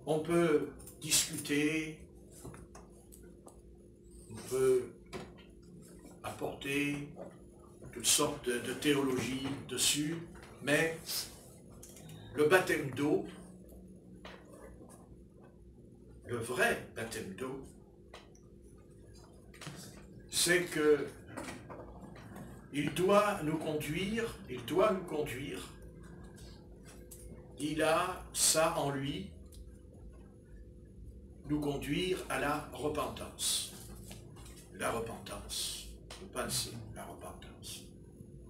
On peut discuter, on peut apporter toutes sortes de théologies dessus, mais le baptême d'eau, le vrai baptême d'eau, c'est que il doit nous conduire, il a ça en lui, nous conduire à la repentance. La repentance, vous pensez, la repentance.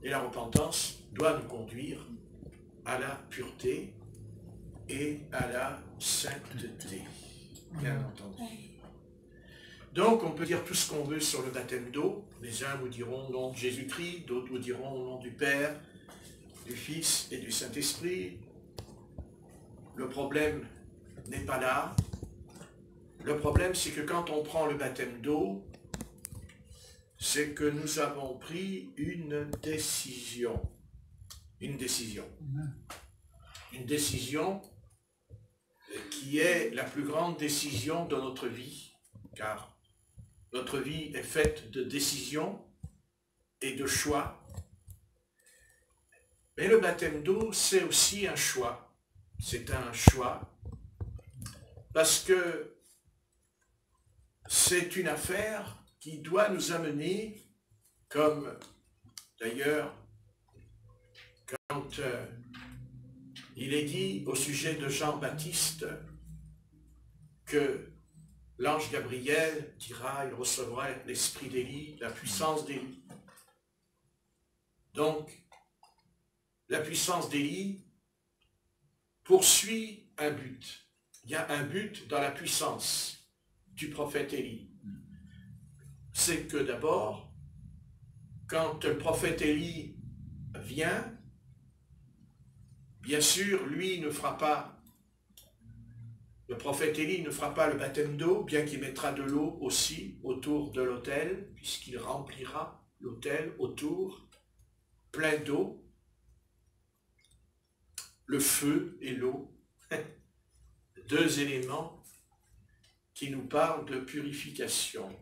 Et la repentance doit nous conduire à la pureté et à la sainteté, bien entendu. Donc, on peut dire tout ce qu'on veut sur le baptême d'eau. Les uns vous diront au nom de Jésus-Christ, d'autres vous diront au nom du Père, du Fils et du Saint-Esprit. Le problème n'est pas là. Le problème, c'est que quand on prend le baptême d'eau, c'est que nous avons pris une décision. Une décision. Une décision qui est la plus grande décision de notre vie, car notre vie est faite de décisions et de choix. Mais le baptême d'eau, c'est aussi un choix. C'est un choix parce que c'est une affaire qui doit nous amener, comme d'ailleurs quand il est dit au sujet de Jean-Baptiste que l'ange Gabriel dira, il recevra l'esprit d'Élie, la puissance d'Élie. Donc, la puissance d'Élie poursuit un but. Il y a un but dans la puissance du prophète Élie. C'est que d'abord, quand le prophète Élie vient, bien sûr, lui ne fera pas, le prophète Élie ne fera pas le baptême d'eau, bien qu'il mettra de l'eau aussi autour de l'autel, puisqu'il remplira l'autel autour, plein d'eau, le feu et l'eau, deux éléments qui nous parlent de purification.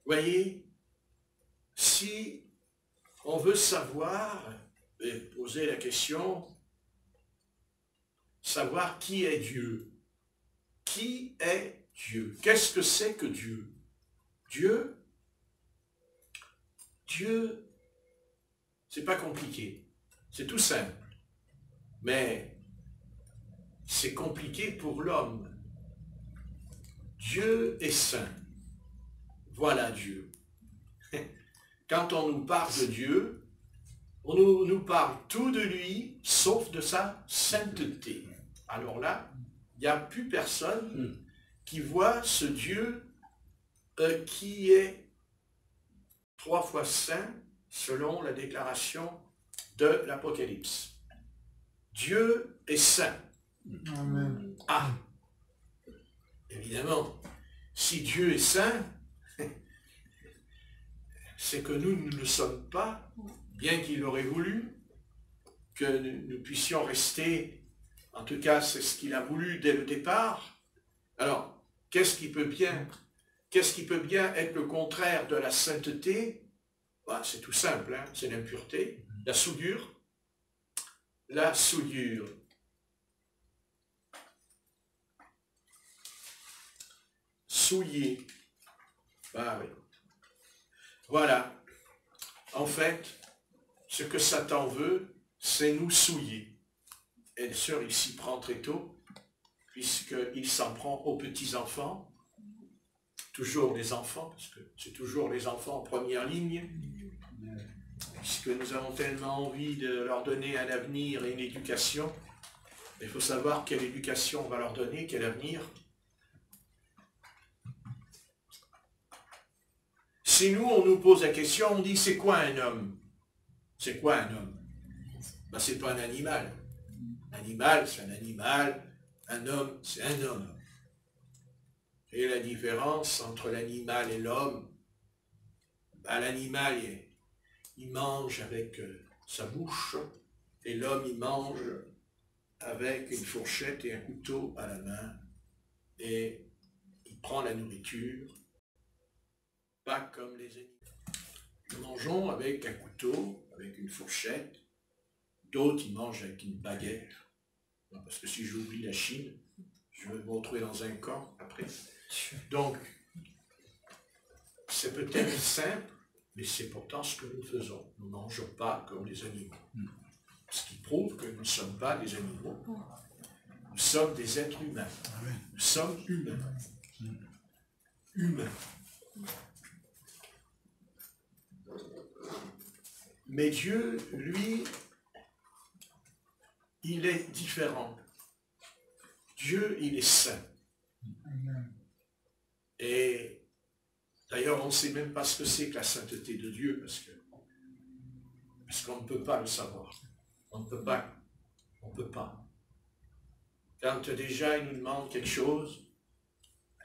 Voyez, si on veut savoir, et poser la question, savoir qui est Dieu. Qui est Dieu? Qu'est-ce que c'est que Dieu? Dieu, c'est pas compliqué, c'est tout simple. Mais c'est compliqué pour l'homme. Dieu est saint. Voilà Dieu. Quand on nous parle de Dieu, on nous parle tout de lui, sauf de sa sainteté. Alors là, il n'y a plus personne qui voit ce Dieu qui est 3 fois saint, selon la déclaration de l'Apocalypse. Dieu est saint. Amen. Ah, évidemment, si Dieu est saint, c'est que nous ne le sommes pas, bien qu'il aurait voulu que nous puissions rester, en tout cas c'est ce qu'il a voulu dès le départ. Alors, qu'est-ce qui peut bien être le contraire de la sainteté? C'est tout simple, hein, c'est l'impureté, la souillure. La souillure. Souiller. Ah oui. Voilà. En fait, ce que Satan veut, c'est nous souiller. Et bien sûr, il s'y prend très tôt, puisqu'il s'en prend aux petits-enfants, toujours les enfants, parce que c'est toujours les enfants en première ligne, puisque nous avons tellement envie de leur donner un avenir et une éducation. Il faut savoir quelle éducation on va leur donner, quel avenir. Si nous, on nous pose la question, on dit, c'est quoi un homme? C'est quoi un homme? C'est pas un animal. Un animal, c'est un animal. Un homme, c'est un homme. Et la différence entre l'animal et l'homme, l'animal, il mange avec sa bouche, et l'homme, il mange avec une fourchette et un couteau à la main, et il prend la nourriture, pas comme les animaux. Nous mangeons avec un couteau, avec une fourchette, d'autres ils mangent avec une baguette, parce que si j'oublie la Chine, je vais me retrouver dans un camp après. Donc, c'est peut-être simple, mais c'est pourtant ce que nous faisons. Nous ne mangeons pas comme les animaux. Ce qui prouve que nous ne sommes pas des animaux. Nous sommes des êtres humains. Nous sommes humains. Humains. Mais Dieu, lui, il est différent. Dieu, il est saint. Et d'ailleurs, on ne sait même pas ce que c'est que la sainteté de Dieu, parce qu'on ne peut pas le savoir. On ne peut pas. On ne peut pas. Quand déjà il nous demande quelque chose,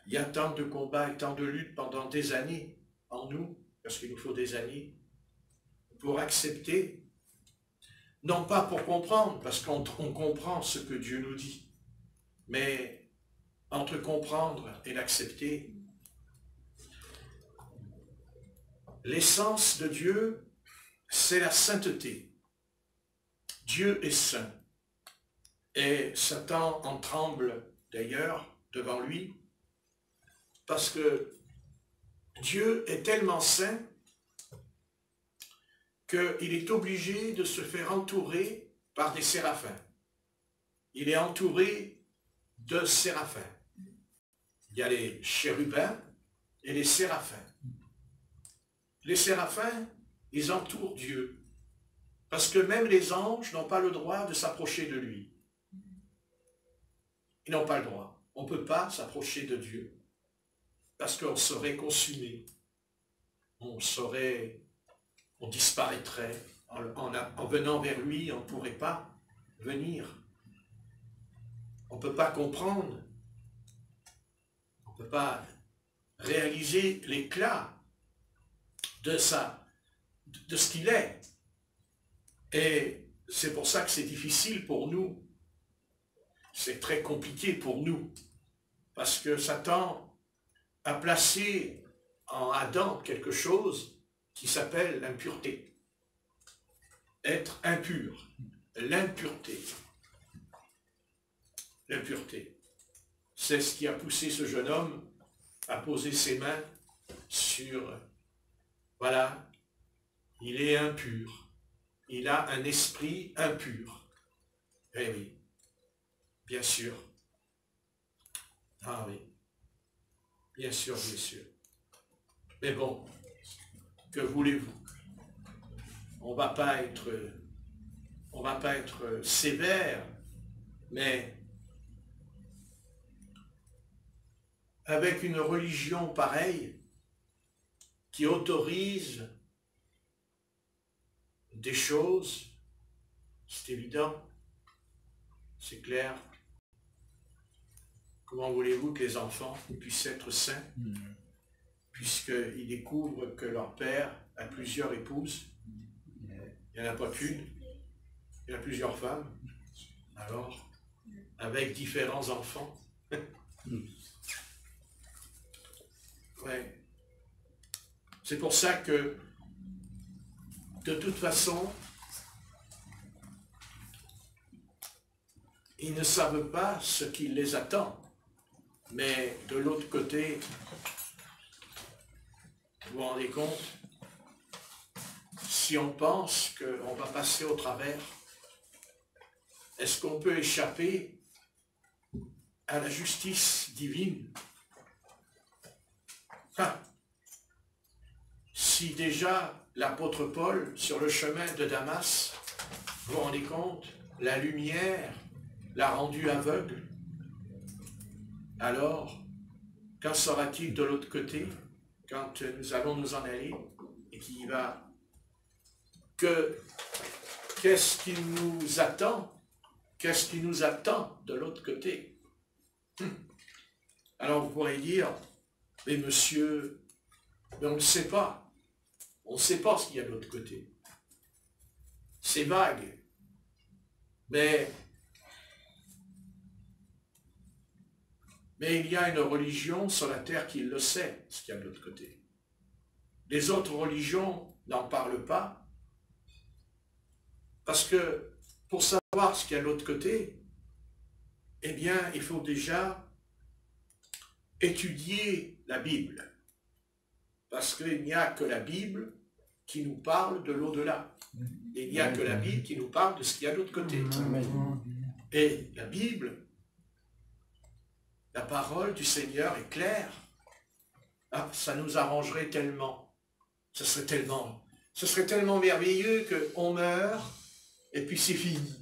il y a tant de combats et tant de luttes pendant des années en nous, parce qu'il nous faut des années, pour accepter, non pas pour comprendre, parce qu'on comprend ce que Dieu nous dit, mais entre comprendre et l'accepter, l'essence de Dieu, c'est la sainteté. Dieu est saint. Et Satan en tremble d'ailleurs devant lui, parce que Dieu est tellement saint qu'il est obligé de se faire entourer par des séraphins. Il est entouré de séraphins. Il y a les chérubins et les séraphins. Les séraphins, ils entourent Dieu, parce que même les anges n'ont pas le droit de s'approcher de lui. Ils n'ont pas le droit. On ne peut pas s'approcher de Dieu, parce qu'on serait consumé. On disparaîtrait. En venant vers lui, on ne pourrait pas venir. On ne peut pas comprendre. On ne peut pas réaliser l'éclat de ce qu'il est. Et c'est pour ça que c'est difficile pour nous. C'est très compliqué pour nous. Parce que Satan a placé en Adam quelque chose qui s'appelle l'impureté. Être impur. L'impureté. L'impureté. C'est ce qui a poussé ce jeune homme à poser ses mains sur... Voilà, il est impur. Il a un esprit impur. Eh oui, bien sûr. Ah oui, bien sûr, bien sûr. Mais bon, que voulez-vous? On ne va pas être sévère, mais avec une religion pareille qui autorise des choses, c'est évident, c'est clair. Comment voulez-vous que les enfants puissent être saints, puisqu'ils découvrent que leur père a plusieurs épouses, il n'y en a pas qu'une, il y a plusieurs femmes, alors, avec différents enfants. Ouais. C'est pour ça que, de toute façon, ils ne savent pas ce qui les attend. Mais de l'autre côté, vous vous rendez compte, si on pense qu'on va passer au travers, est-ce qu'on peut échapper à la justice divine? Si déjà l'apôtre Paul, sur le chemin de Damas, vous vous rendez compte, la lumière l'a rendu aveugle, alors, quand sera-t-il de l'autre côté, quand nous allons nous en aller, et qui va? Qu'est-ce qui nous attend? Qu'est-ce qui nous attend de l'autre côté? Alors vous pourrez dire, mais monsieur, mais on ne sait pas. On ne sait pas ce qu'il y a de l'autre côté. C'est vague. Mais Mais il y a une religion sur la terre qui le sait, ce qu'il y a de l'autre côté. Les autres religions n'en parlent pas, parce que pour savoir ce qu'il y a de l'autre côté, eh bien, il faut déjà étudier la Bible. Parce qu'il n'y a que la Bible qui nous parle de l'au-delà. Il n'y a que la Bible qui nous parle de ce qu'il y a de l'autre côté. Et la Bible, la parole du Seigneur est claire. Ah, ça nous arrangerait tellement. Ce serait tellement merveilleux qu'on meurt et puis c'est fini.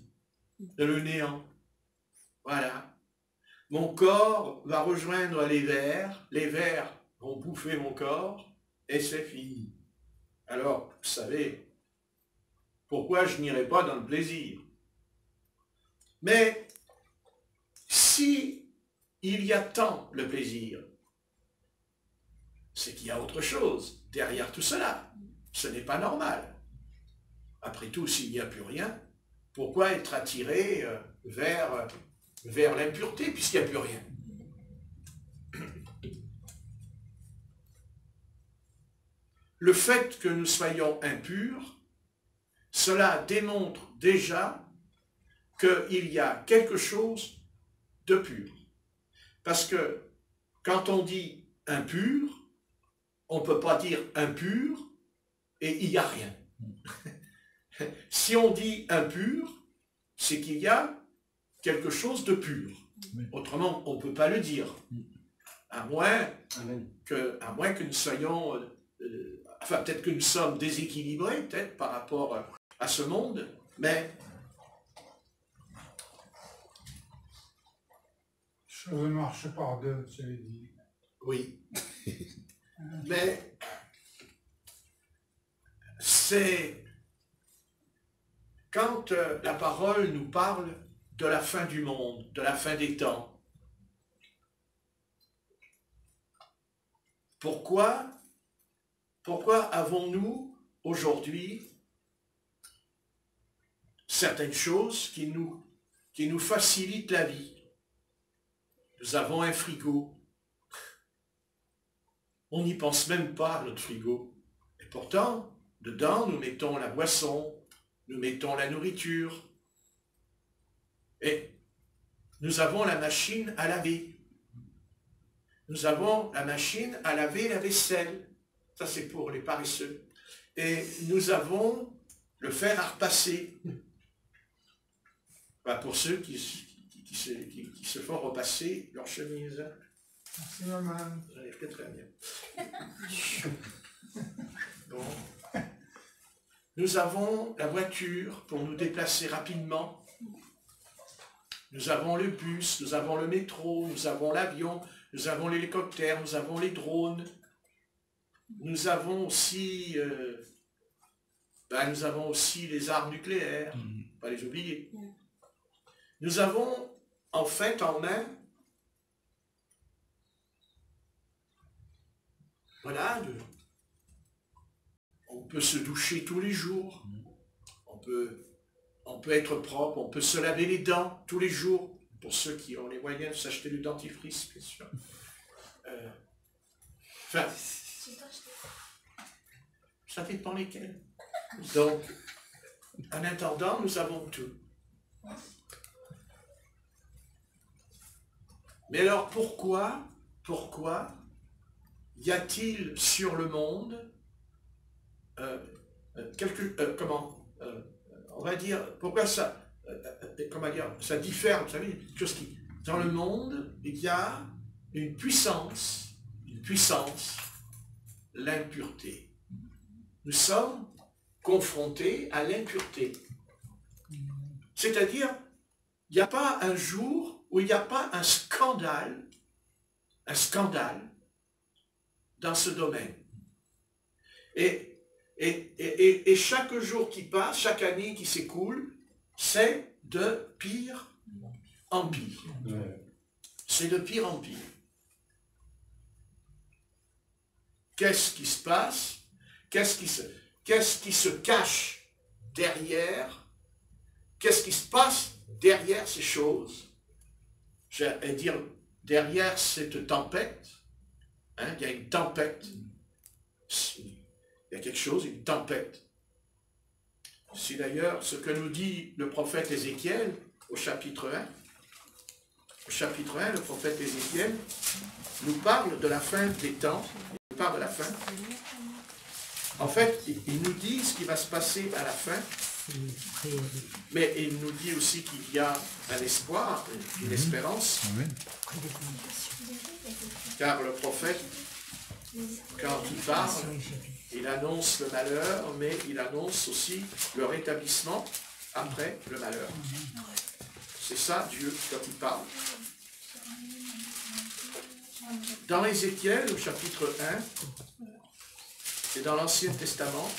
De le néant. Voilà. Mon corps va rejoindre les vers vont bouffer mon corps, et c'est fini. Alors, vous savez, pourquoi je n'irai pas dans le plaisir? Mais, si il y a tant le plaisir, c'est qu'il y a autre chose derrière tout cela. Ce n'est pas normal. Après tout, s'il n'y a plus rien, pourquoi être attiré vers l'impureté, puisqu'il n'y a plus rien? Le fait que nous soyons impurs, cela démontre déjà qu'il y a quelque chose de pur. Parce que quand on dit impur, on ne peut pas dire impur et il n'y a rien. Si on dit impur, c'est qu'il y a quelque chose de pur. Autrement, on ne peut pas le dire. À moins que nous soyons... enfin, peut-être que nous sommes déséquilibrés, peut-être, par rapport à ce monde, mais... Je ne marche par deux, tu l'as dit. Oui. Mais c'est quand la parole nous parle de la fin du monde, de la fin des temps. Pourquoi avons-nous aujourd'hui certaines choses qui nous facilitent la vie? Nous avons un frigo. On n'y pense même pas à notre frigo. Et pourtant, dedans, nous mettons la boisson, nous mettons la nourriture. Et nous avons la machine à laver. Nous avons la machine à laver la vaisselle. Ça, c'est pour les paresseux. Et nous avons le fer à repasser. Bah, pour ceux qui se font repasser leur chemise. Merci, maman. Ça arrive très très bien. Bon. Nous avons la voiture pour nous déplacer rapidement. Nous avons le bus, nous avons le métro, nous avons l'avion, nous avons l'hélicoptère, nous avons les drones. Nous avons aussi, les armes nucléaires, pas les oublier. Nous avons en fait en main, voilà, on peut se doucher tous les jours, on peut être propre, on peut se laver les dents tous les jours, pour ceux qui ont les moyens de s'acheter du dentifrice, bien sûr. Enfin, ça dépend lesquels. Donc, en attendant, nous avons tout. Mais alors, pourquoi y a-t-il sur le monde on va dire, pourquoi ça, ça diffère, vous savez, quelque chose qui, dans le monde, il y a une puissance, l'impureté. Nous sommes confrontés à l'impureté. C'est-à-dire, il n'y a pas un jour où il n'y a pas un scandale dans ce domaine. Et chaque jour qui passe, chaque année qui s'écoule, c'est de pire en pire. C'est de pire en pire. Qu'est-ce qui se passe? Qu'est-ce qui se cache derrière? Qu'est-ce qui se passe derrière ces choses? J'allais dire derrière cette tempête, hein, il y a une tempête. Il y a quelque chose, une tempête. C'est d'ailleurs ce que nous dit le prophète Ézéchiel au chapitre 1. Au chapitre 1, le prophète Ézéchiel nous parle de la fin des temps. Il nous parle de la fin. En fait, il nous dit ce qui va se passer à la fin. Mais il nous dit aussi qu'il y a un espoir, une espérance. Car le prophète, quand il parle, il annonce le malheur, mais il annonce aussi le rétablissement après le malheur. C'est ça, Dieu, quand il parle. Dans Ézéchiel, au chapitre 1, et dans l'Ancien Testament,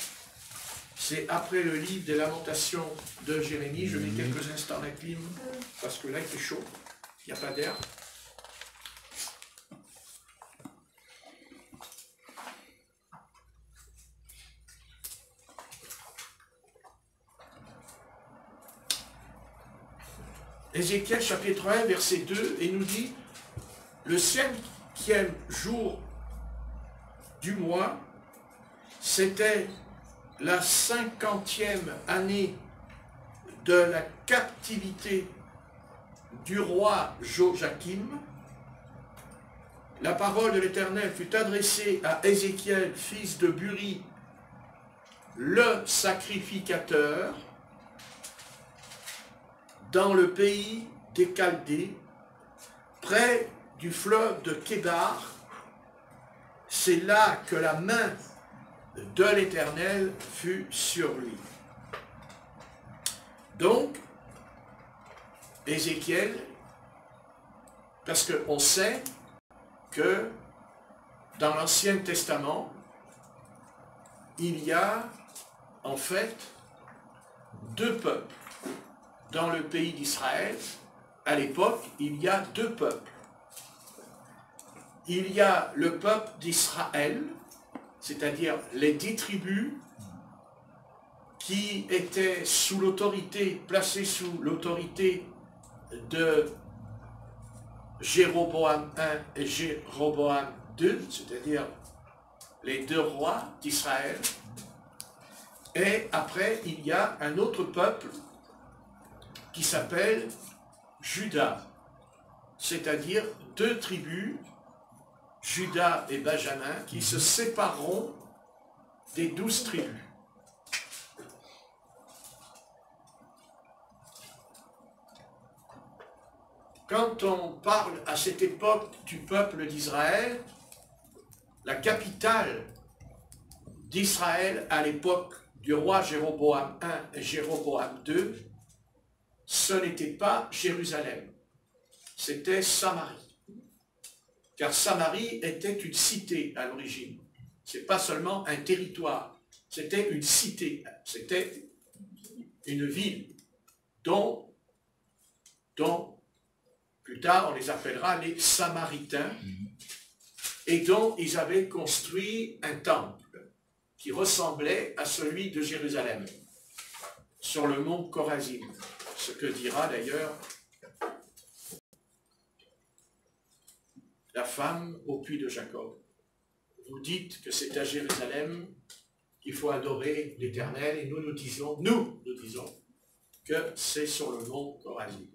c'est après le livre des Lamentations de Jérémie. Je mets quelques instants la clim, parce que là, il fait chaud, il n'y a pas d'air. Ézéchiel chapitre 1, verset 2, et nous dit, le 5e jour du mois, c'était la 50e année de la captivité du roi Joachim. La parole de l'Éternel fut adressée à Ézéchiel, fils de Buri, le sacrificateur, dans le pays des Chaldées, près du fleuve de Kébar. C'est là que la main de l'Éternel fut sur lui. Donc, Ézéchiel, parce qu'on sait que dans l'Ancien Testament, il y a en fait deux peuples. Dans le pays d'Israël, à l'époque, il y a deux peuples. Il y a le peuple d'Israël, c'est-à-dire les 10 tribus qui étaient sous l'autorité, placées sous l'autorité de Jéroboam I et Jéroboam II, c'est-à-dire les deux rois d'Israël. Et après, il y a un autre peuple qui s'appelle Juda, c'est-à-dire 2 tribus, Juda et Benjamin, qui se sépareront des 12 tribus. Quand on parle à cette époque du peuple d'Israël, la capitale d'Israël à l'époque du roi Jéroboam I et Jéroboam II, ce n'était pas Jérusalem, c'était Samarie. Car Samarie était une cité à l'origine. Ce n'est pas seulement un territoire, c'était une cité, c'était une ville dont plus tard on les appellera les Samaritains, et dont ils avaient construit un temple qui ressemblait à celui de Jérusalem, sur le mont Chorazim. Ce que dira d'ailleurs la femme au puits de Jacob. Vous dites que c'est à Jérusalem qu'il faut adorer l'Éternel, et nous disons que c'est sur le mont Chorazim.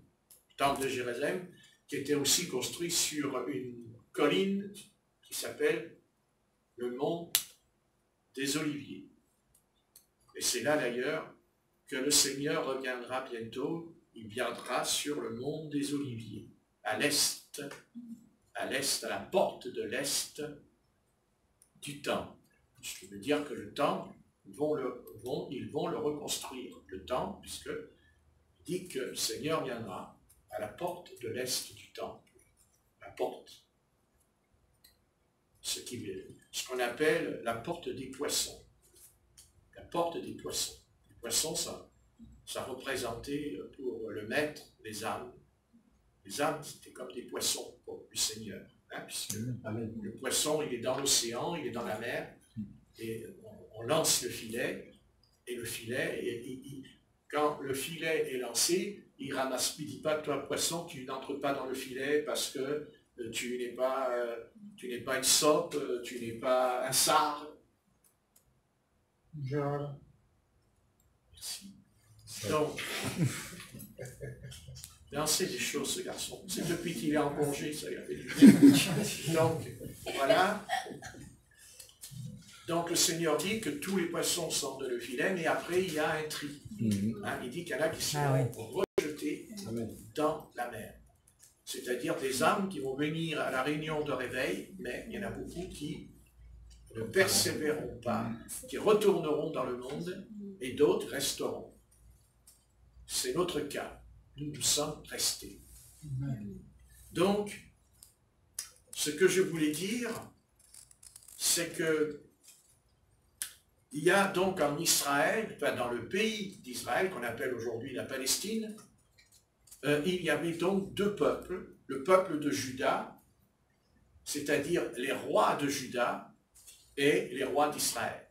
Le temple de Jérusalem qui était aussi construit sur une colline qui s'appelle le mont des Oliviers. Et c'est là d'ailleurs que le Seigneur reviendra bientôt. Il viendra sur le mont des Oliviers, à l'est, à la porte de l'est du temple. Ce qui veut dire que le temple, ils vont le reconstruire, le temple, puisque il dit que le Seigneur viendra à la porte de l'est du temple, la porte, ce qu'on appelle la porte des poissons, la porte des poissons. Les poissons, ça représentait pour le maître les âmes. Les âmes, c'était comme des poissons pour le Seigneur, hein, puisque le poisson, il est dans l'océan, il est dans la mer, et on lance le filet, et le filet, quand le filet est lancé, il ramasse, il ne dit pas, toi poisson, tu n'entres pas dans le filet parce que tu n'es pas une sope, tu n'es pas un sar. Joël. Merci. Donc, non, c'est des choses, ce garçon. C'est depuis qu'il est en congé, ça il a fait du bien. Donc, voilà. Donc, le Seigneur dit que tous les poissons sortent de le filet, mais après, il y a un tri. Hein, il dit qu'il y en a qui seront rejetés dans la mer. C'est-à-dire des âmes qui vont venir à la réunion de réveil, mais il y en a beaucoup qui ne persévéreront pas, qui retourneront dans le monde, et d'autres resteront. C'est notre cas. Nous sommes restés. Donc, ce que je voulais dire, c'est que il y a donc en Israël, enfin dans le pays d'Israël, qu'on appelle aujourd'hui la Palestine, il y avait donc deux peuples, le peuple de Juda, c'est-à-dire les rois de Juda et les rois d'Israël.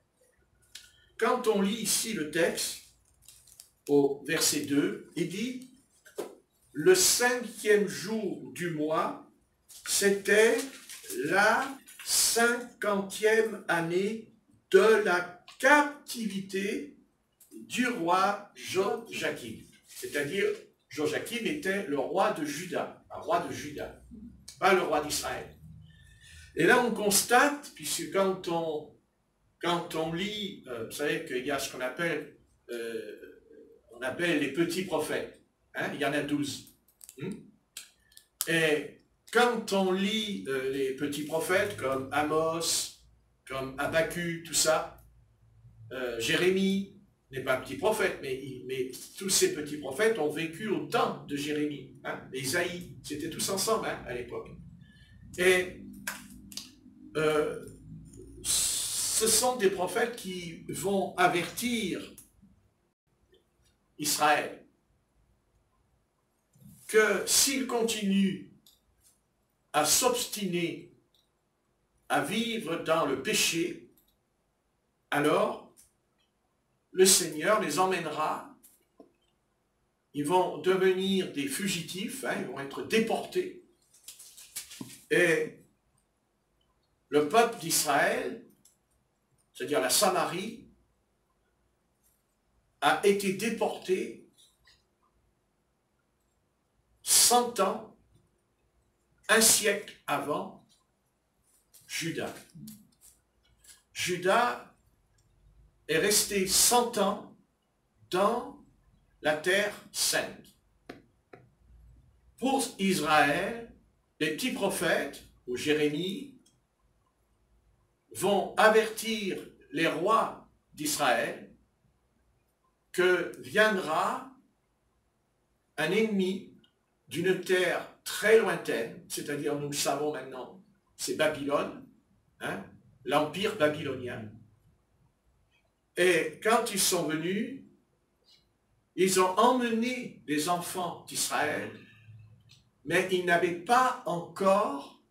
Quand on lit ici le texte, au verset 2, il dit « Le 5e jour du mois, c'était la 50e année de la captivité du roi Joachim. » C'est-à-dire, Joachim était le roi de Juda, un roi de Juda, pas le roi d'Israël. Et là, on constate, puisque quand on lit, vous savez qu'il y a ce qu'on appelle, on appelle les petits prophètes. Hein, il y en a 12. Et quand on lit les petits prophètes comme Amos, comme Habakkuk, tout ça, Jérémie n'est pas un petit prophète, mais tous ces petits prophètes ont vécu au temps de Jérémie. Hein, Isaïe, c'était tous ensemble à l'époque. Et ce sont des prophètes qui vont avertir Israël que s'il continue à s'obstiner à vivre dans le péché, alors le Seigneur les emmènera, ils vont devenir des fugitifs, hein, ils vont être déportés. Et le peuple d'Israël, c'est-à-dire la Samarie, a été déporté 100 ans, un siècle avant Juda. Juda est resté 100 ans dans la terre sainte. Pour Israël, les petits prophètes, ou Jérémie, vont avertir les rois d'Israël que viendra un ennemi d'une terre très lointaine, c'est-à-dire, nous le savons maintenant, c'est Babylone, hein, l'empire babylonien. Et quand ils sont venus, ils ont emmené les enfants d'Israël, mais ils n'avaient pas encore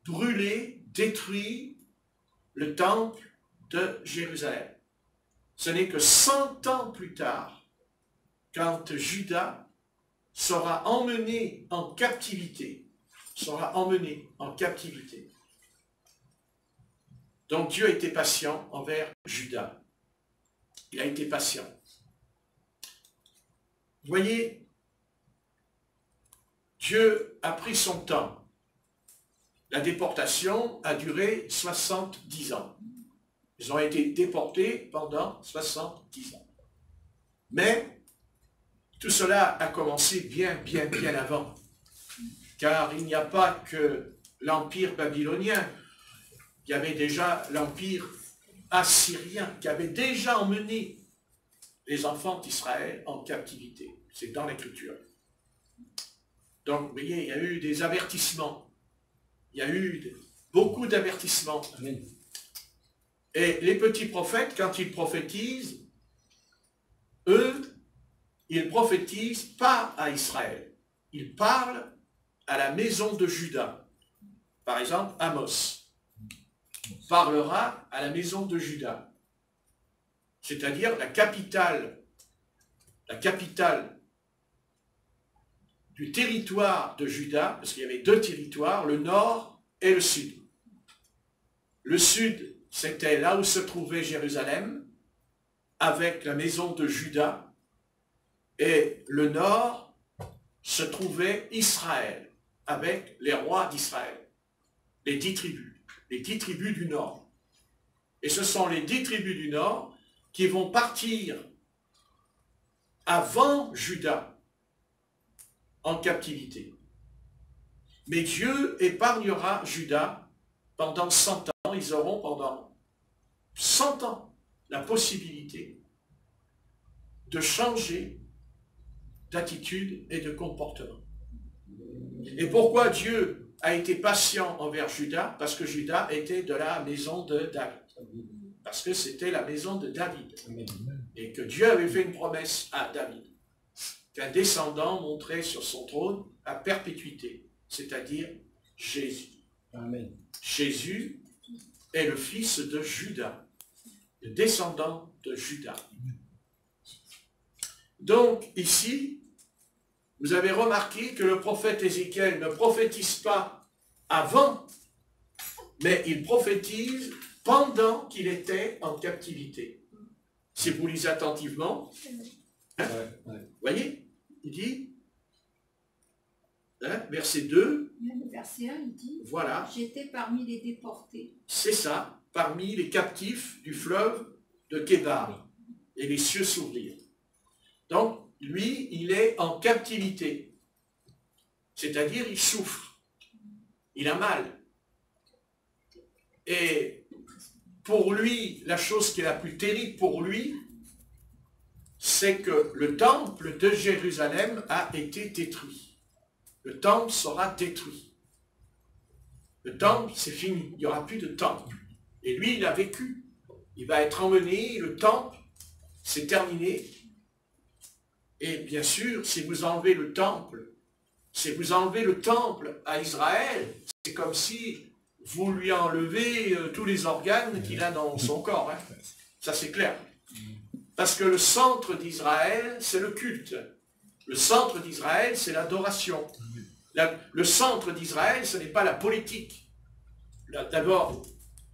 brûlé, détruit le temple de Jérusalem. Ce n'est que 100 ans plus tard, quand Juda sera emmené en captivité, Donc Dieu a été patient envers Juda. Il a été patient. Vous voyez, Dieu a pris son temps. La déportation a duré 70 ans. Ils ont été déportés pendant 70 ans. Mais tout cela a commencé bien avant. Car il n'y a pas que l'empire babylonien. Il y avait déjà l'empire assyrien qui avait déjà emmené les enfants d'Israël en captivité. C'est dans l'Écriture. Donc, vous voyez, il y a eu des avertissements. Il y a eu beaucoup d'avertissements. Amen. Et les petits prophètes, quand ils prophétisent, eux, ils prophétisent pas à Israël. Ils parlent à la maison de Juda. Par exemple, Amos parlera à la maison de Juda. C'est-à-dire la capitale du territoire de Juda, parce qu'il y avait deux territoires, le nord et le sud. Le sud, c'était là où se trouvait Jérusalem, avec la maison de Juda, et le nord se trouvait Israël, avec les rois d'Israël, les 10 tribus du nord. Et ce sont les 10 tribus du nord qui vont partir avant Juda en captivité. Mais Dieu épargnera Juda pendant 100 ans. Ils auront pendant 100 ans la possibilité de changer d'attitude et de comportement. Et pourquoi Dieu a été patient envers Juda? Parce que Juda était de la maison de David. Parce que c'était la maison de David. Et que Dieu avait fait une promesse à David, qu'un descendant monterait sur son trône à perpétuité, c'est-à-dire Jésus. Amen. Jésus est le fils de Juda, le descendant de Juda. Donc ici, vous avez remarqué que le prophète Ézéchiel ne prophétise pas avant, mais il prophétise pendant qu'il était en captivité. Si vous lisez attentivement, vous voyez, il dit, verset 2, Même le verset 1, il dit, voilà, j'étais parmi les déportés. c'est ça, parmi les captifs du fleuve de Kébar, et les cieux s'ouvrirent. Donc, lui, il est en captivité, c'est-à-dire il souffre, il a mal. Et pour lui, la chose qui est la plus terrible pour lui, c'est que le temple de Jérusalem a été détruit. Le temple sera détruit. Le temple, c'est fini, il n'y aura plus de temple. Et lui, il a vécu. Il va être emmené, le temple, c'est terminé. Et bien sûr, si vous enlevez le temple, à Israël, c'est comme si vous lui enlevez tous les organes qu'il a dans son corps. Hein. Ça, c'est clair. Parce que le centre d'Israël, c'est le culte. Le centre d'Israël, c'est l'adoration. Le centre d'Israël, ce n'est pas la politique. D'abord,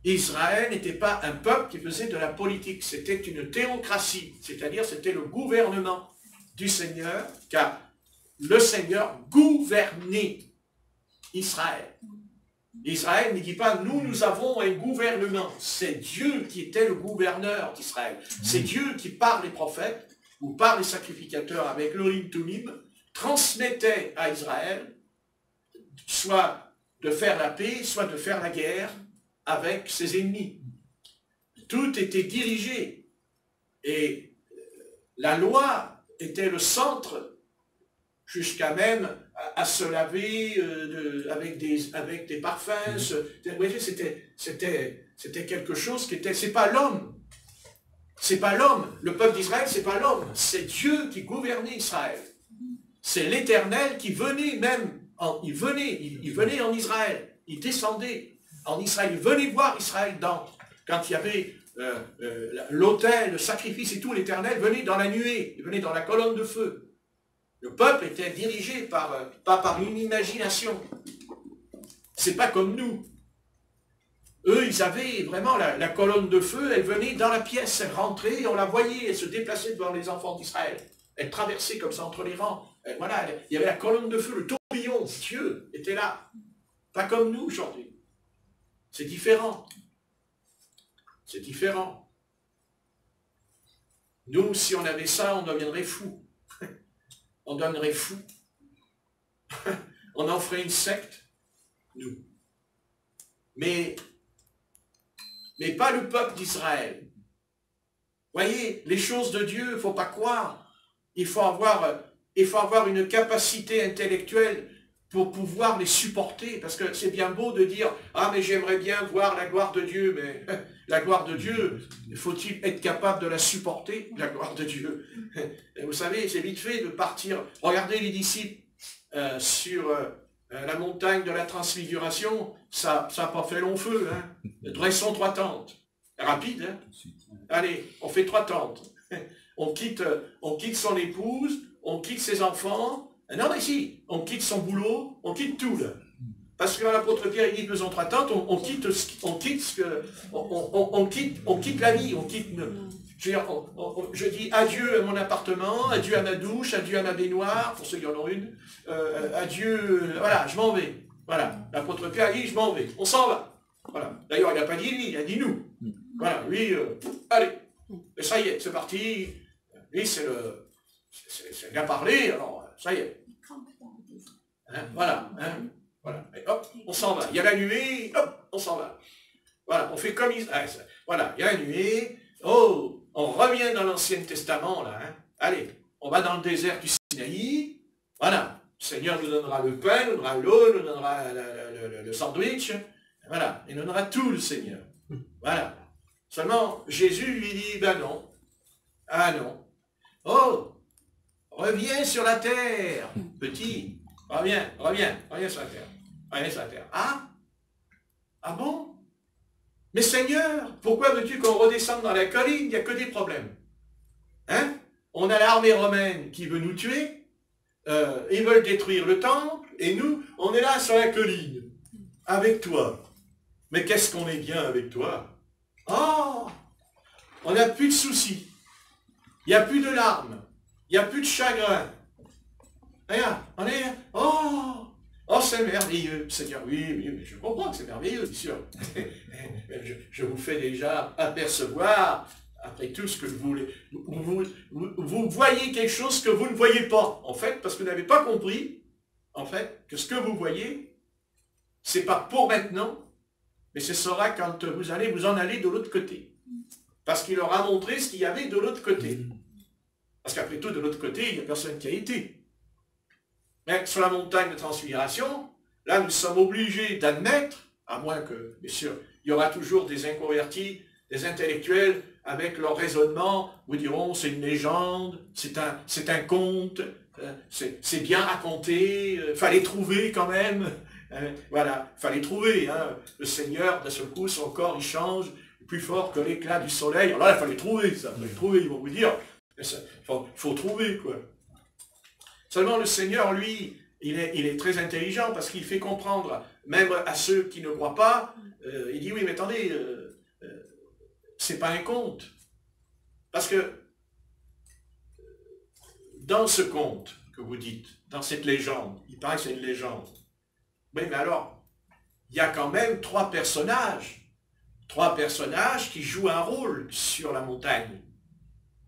Israël n'était pas un peuple qui faisait de la politique. C'était une théocratie, c'est-à-dire c'était le gouvernement du Seigneur, car le Seigneur gouvernait Israël. Israël ne dit pas, nous avons un gouvernement. C'est Dieu qui était le gouverneur d'Israël. C'est Dieu qui, par les prophètes, ou par les sacrificateurs avec l'Urim Tumim, transmettait à Israël, soit de faire la paix, soit de faire la guerre avec ses ennemis. Tout était dirigé. Et la loi était le centre, jusqu'à même à se laver avec des parfums. C'était quelque chose qui était... C'est pas l'homme. C'est pas l'homme. Le peuple d'Israël, c'est pas l'homme. C'est Dieu qui gouvernait Israël. C'est l'Éternel qui venait même. Il venait en Israël. Il descendait en Israël. Il venait voir Israël quand il y avait l'autel, le sacrifice et tout. L'Éternel venait dans la nuée. Il venait dans la colonne de feu. Le peuple était dirigé pas par une imagination. C'est pas comme nous. Eux, ils avaient vraiment la colonne de feu, elle venait dans la pièce, elle rentrait, on la voyait, elle se déplaçait devant les enfants d'Israël. Elle traversait comme ça entre les rangs. Voilà, il y avait la colonne de feu, le tourbillon, Dieu était là. Pas comme nous aujourd'hui. C'est différent. C'est différent. Nous, si on avait ça, on deviendrait fou. On deviendrait fou. On en ferait une secte, nous. Mais pas le peuple d'Israël. Voyez, les choses de Dieu, il ne faut pas croire. Il faut avoir une capacité intellectuelle pour pouvoir les supporter. Parce que c'est bien beau de dire « Ah, mais j'aimerais bien voir la gloire de Dieu. » Mais la gloire de Dieu, faut-il être capable de la supporter, la gloire de Dieu? Et vous savez, c'est vite fait de partir. Regardez les disciples sur la montagne de la transfiguration, ça n'a pas fait long feu. Hein. Dressons 3 tentes. Rapide, hein. Allez, on fait 3 tentes. On quitte son épouse, on quitte ses enfants, Non, mais si, on quitte son boulot, on quitte tout, là. Parce que quand l'apôtre Pierre, il dit pesons 3 tentes, on quitte la vie, on quitte... Je dis adieu à mon appartement, adieu à ma douche, adieu à ma baignoire, pour ceux qui en ont une, adieu, voilà, je m'en vais. Voilà, l'apôtre Pierre dit, je m'en vais, on s'en va. Voilà. D'ailleurs, il n'a pas dit lui, il a dit nous. Voilà, lui, allez, et ça y est, c'est parti. Lui, c'est bien parlé, alors ça y est. Hein, voilà, hein, voilà. Et hop, on s'en va. Il y a la nuée, hop, on s'en va. Voilà, on fait comme voilà, il y a la nuée. Oh, on revient dans l'Ancien Testament, là. Hein. Allez, on va dans le désert du Sinaï. Voilà, le Seigneur nous donnera le pain, nous donnera l'eau, nous donnera le sandwich. Voilà, il nous donnera tout, le Seigneur. Voilà. Seulement, Jésus lui dit, ben non. Ah non. Oh, reviens sur la terre, petit. Reviens sur la terre. Reviens sur la terre. Ah? Ah bon? Mais Seigneur, pourquoi veux-tu qu'on redescende dans la colline? Il n'y a que des problèmes. Hein? On a l'armée romaine qui veut nous tuer. Ils veulent détruire le temple. Et nous, on est là sur la colline. Avec toi. Mais qu'est-ce qu'on est bien avec toi? Oh! On n'a plus de soucis. Il n'y a plus de larmes. Il n'y a plus de chagrin. Regarde, on est... Oh! Oh, c'est merveilleux, Seigneur. Oui, mais je comprends que c'est merveilleux, bien sûr. je vous fais déjà apercevoir, après tout ce que vous voulez. Vous voyez quelque chose que vous ne voyez pas, en fait, parce que vous n'avez pas compris, en fait, que ce que vous voyez, c'est pas pour maintenant, mais ce sera quand vous allez vous en aller de l'autre côté. Parce qu'il leur a montré ce qu'il y avait de l'autre côté. Parce qu'après tout, de l'autre côté, il n'y a personne qui a été. Mais sur la montagne de transfiguration, là, nous sommes obligés d'admettre, à moins que, bien sûr, il y aura toujours des inconvertis, des intellectuels, avec leur raisonnement, vous diront, c'est une légende, c'est un conte, c'est bien raconté, fallait trouver quand même, voilà, fallait trouver, hein. Le Seigneur, d'un seul coup, son corps, il change, plus fort que l'éclat du soleil. Alors là, il fallait trouver ça, il fallait trouver, ils vont vous dire, il faut trouver, quoi. Seulement, le Seigneur, lui, il est très intelligent parce qu'il fait comprendre, même à ceux qui ne croient pas, il dit, oui, mais attendez, c'est pas un conte. Parce que dans ce conte que vous dites, dans cette légende, il paraît que c'est une légende. Oui, mais alors, il y a quand même trois personnages qui jouent un rôle sur la montagne.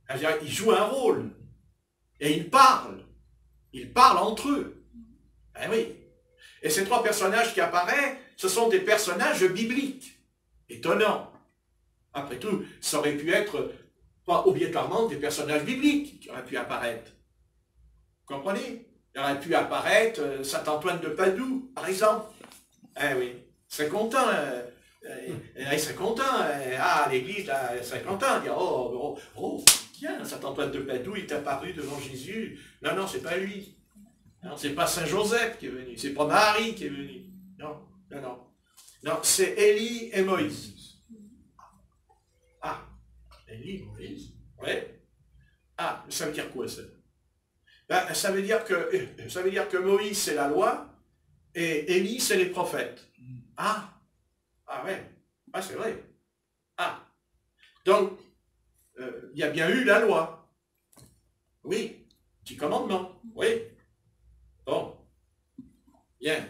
C'est-à-dire, ils jouent un rôle et ils parlent. Ils parlent entre eux. Eh oui. Et ces trois personnages qui apparaissent, ce sont des personnages bibliques. Étonnant. Après tout, ça aurait pu être, pas obligatoirement des personnages bibliques qui auraient pu apparaître. Vous comprenez? Il aurait pu apparaître saint Antoine de Padoue, par exemple. Eh oui. C'est content. Il serait content. À l'église, là, il serait content. Dire, oh, tiens, saint Antoine de Padoue est apparu devant Jésus. Non, c'est pas lui. Non, c'est pas Saint Joseph qui est venu. C'est pas Marie qui est venue. Non. Non, c'est Élie et Moïse. Ah, Élie et Moïse? Ouais. Ah, ça veut dire quoi, ça? Ben, ça veut dire que Moïse, c'est la loi, et Élie, c'est les prophètes. Ah ouais. Ah, c'est vrai. Ah. Donc, il y a bien eu la loi. Oui. 10 commandements. Oui. Bon. Bien.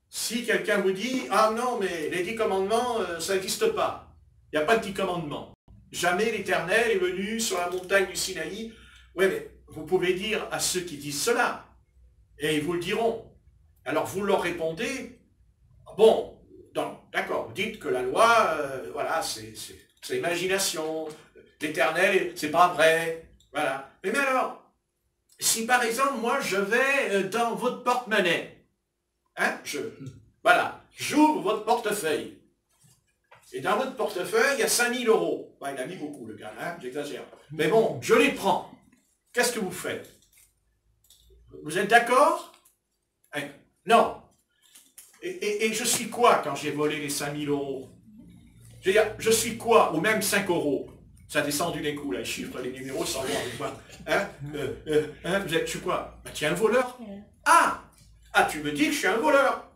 Si quelqu'un vous dit, ah non, mais les 10 commandements, ça n'existe pas. Il n'y a pas de 10 commandements. Jamais l'Éternel est venu sur la montagne du Sinaï. Oui, mais vous pouvez dire à ceux qui disent cela, et ils vous le diront. Alors vous leur répondez, bon, d'accord, vous dites que la loi, voilà, c'est l'imagination, l'Éternel, c'est pas vrai, voilà. Mais alors, si par exemple, moi, je vais dans votre porte-monnaie, hein, voilà, j'ouvre votre portefeuille, et dans votre portefeuille, il y a 5000 €. Ouais, il a mis beaucoup, le gars, hein, j'exagère. Mais bon, je les prends. Qu'est-ce que vous faites? Vous êtes d'accord? Non. Et je suis quoi quand j'ai volé les 5000 €? Je veux dire, je suis quoi? Ou même 5 €. Ça descend du nez, là, les chiffres, les numéros, sans voir, quoi. Hein, je suis quoi? Bah, tu es un voleur. Ah, tu me dis que je suis un voleur.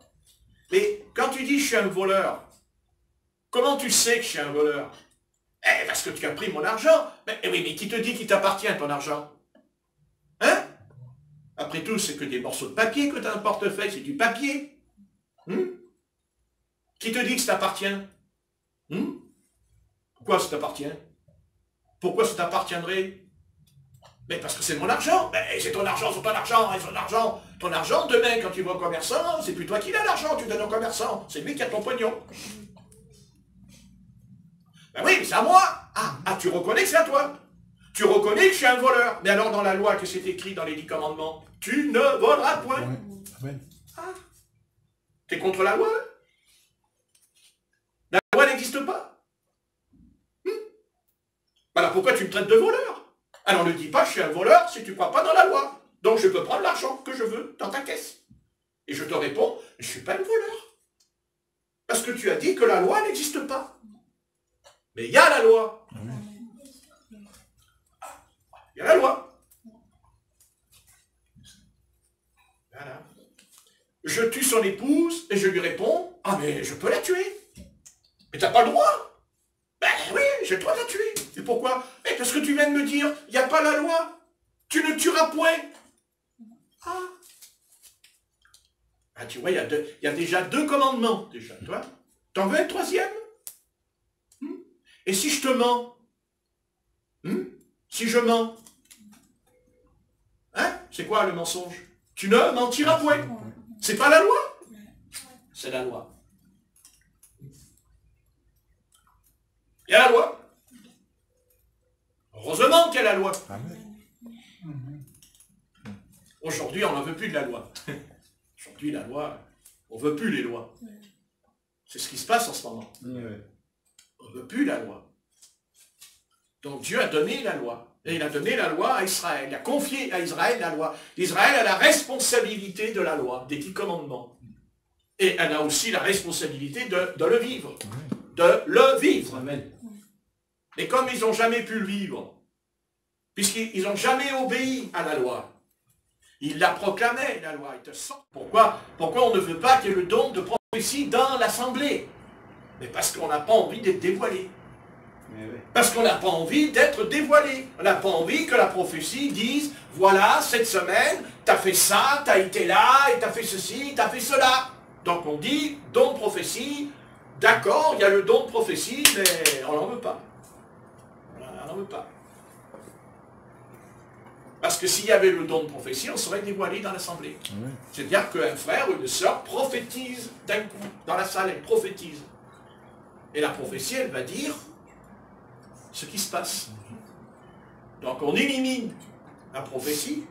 Mais quand tu dis je suis un voleur, comment tu sais que je suis un voleur? Eh, parce que tu as pris mon argent. Mais oui, mais qui te dit qu'il t'appartient, ton argent? Hein? Après tout, c'est que des morceaux de papier que tu as dans le portefeuille, c'est du papier. Qui te dit que ça t'appartient? Pourquoi ça t'appartient? Pourquoi ça t'appartiendrait? Mais parce que c'est mon argent. Mais c'est ton argent, c'est ton argent, et son argent. Ton argent, demain, quand tu vas au commerçant, c'est plus toi qui l'as l'argent, tu donnes au commerçant. C'est lui qui a ton pognon. Ben oui, mais c'est à moi. Ah, tu reconnais que c'est à toi. Tu reconnais que je suis un voleur. Mais alors, dans la loi, que c'est écrit dans les 10 commandements, tu ne voleras point. Ah, t'es contre la loi? La loi n'existe pas. Alors pourquoi tu me traites de voleur? Alors ne dis pas je suis un voleur si tu ne crois pas dans la loi. Donc je peux prendre l'argent que je veux dans ta caisse. Et je te réponds, je ne suis pas un voleur. Parce que tu as dit que la loi n'existe pas. Mais il y a la loi. Il y a la loi. Voilà. Je tue son épouse et je lui réponds, ah mais je peux la tuer. Mais tu n'as pas le droit. Ben oui, j'ai le droit de la tuer. Et pourquoi? Mais parce que tu viens de me dire, il n'y a pas la loi. Tu ne tueras point. Ah, tu vois, il y a déjà 2 commandements, déjà, toi. T'en veux un 3e? Et si je te mens? Si je mens? Hein? C'est quoi le mensonge? Tu ne mentiras point. C'est pas la loi? C'est la loi. Il y a la loi. Heureusement qu'il y a la loi. Aujourd'hui, on n'en veut plus de la loi. Aujourd'hui, la loi, on ne veut plus les lois. C'est ce qui se passe en ce moment. On ne veut plus la loi. Donc Dieu a donné la loi. Et il a donné la loi à Israël. Il a confié à Israël la loi. Israël a la responsabilité de la loi, des 10 commandements. Et elle a aussi la responsabilité de le vivre. De le vivre. Amen. Et comme ils n'ont jamais pu le vivre, puisqu'ils n'ont jamais obéi à la loi, ils la proclamaient, la loi. Pourquoi on ne veut pas qu'il y ait le don de prophétie dans l'assemblée? Mais parce qu'on n'a pas envie d'être dévoilé. Parce qu'on n'a pas envie d'être dévoilé. On n'a pas envie que la prophétie dise, voilà, cette semaine, tu as fait ça, tu as été là, et tu as fait ceci, tu as fait cela. Donc on dit, don de prophétie, d'accord, il y a le don de prophétie, mais on n'en veut pas. On n'en veut pas. Parce que s'il y avait le don de prophétie, on serait dévoilé dans l'assemblée. C'est-à-dire qu'un frère ou une sœur prophétise d'un coup. Dans la salle, elle prophétise. Et la prophétie, elle va dire ce qui se passe. Donc on élimine la prophétie.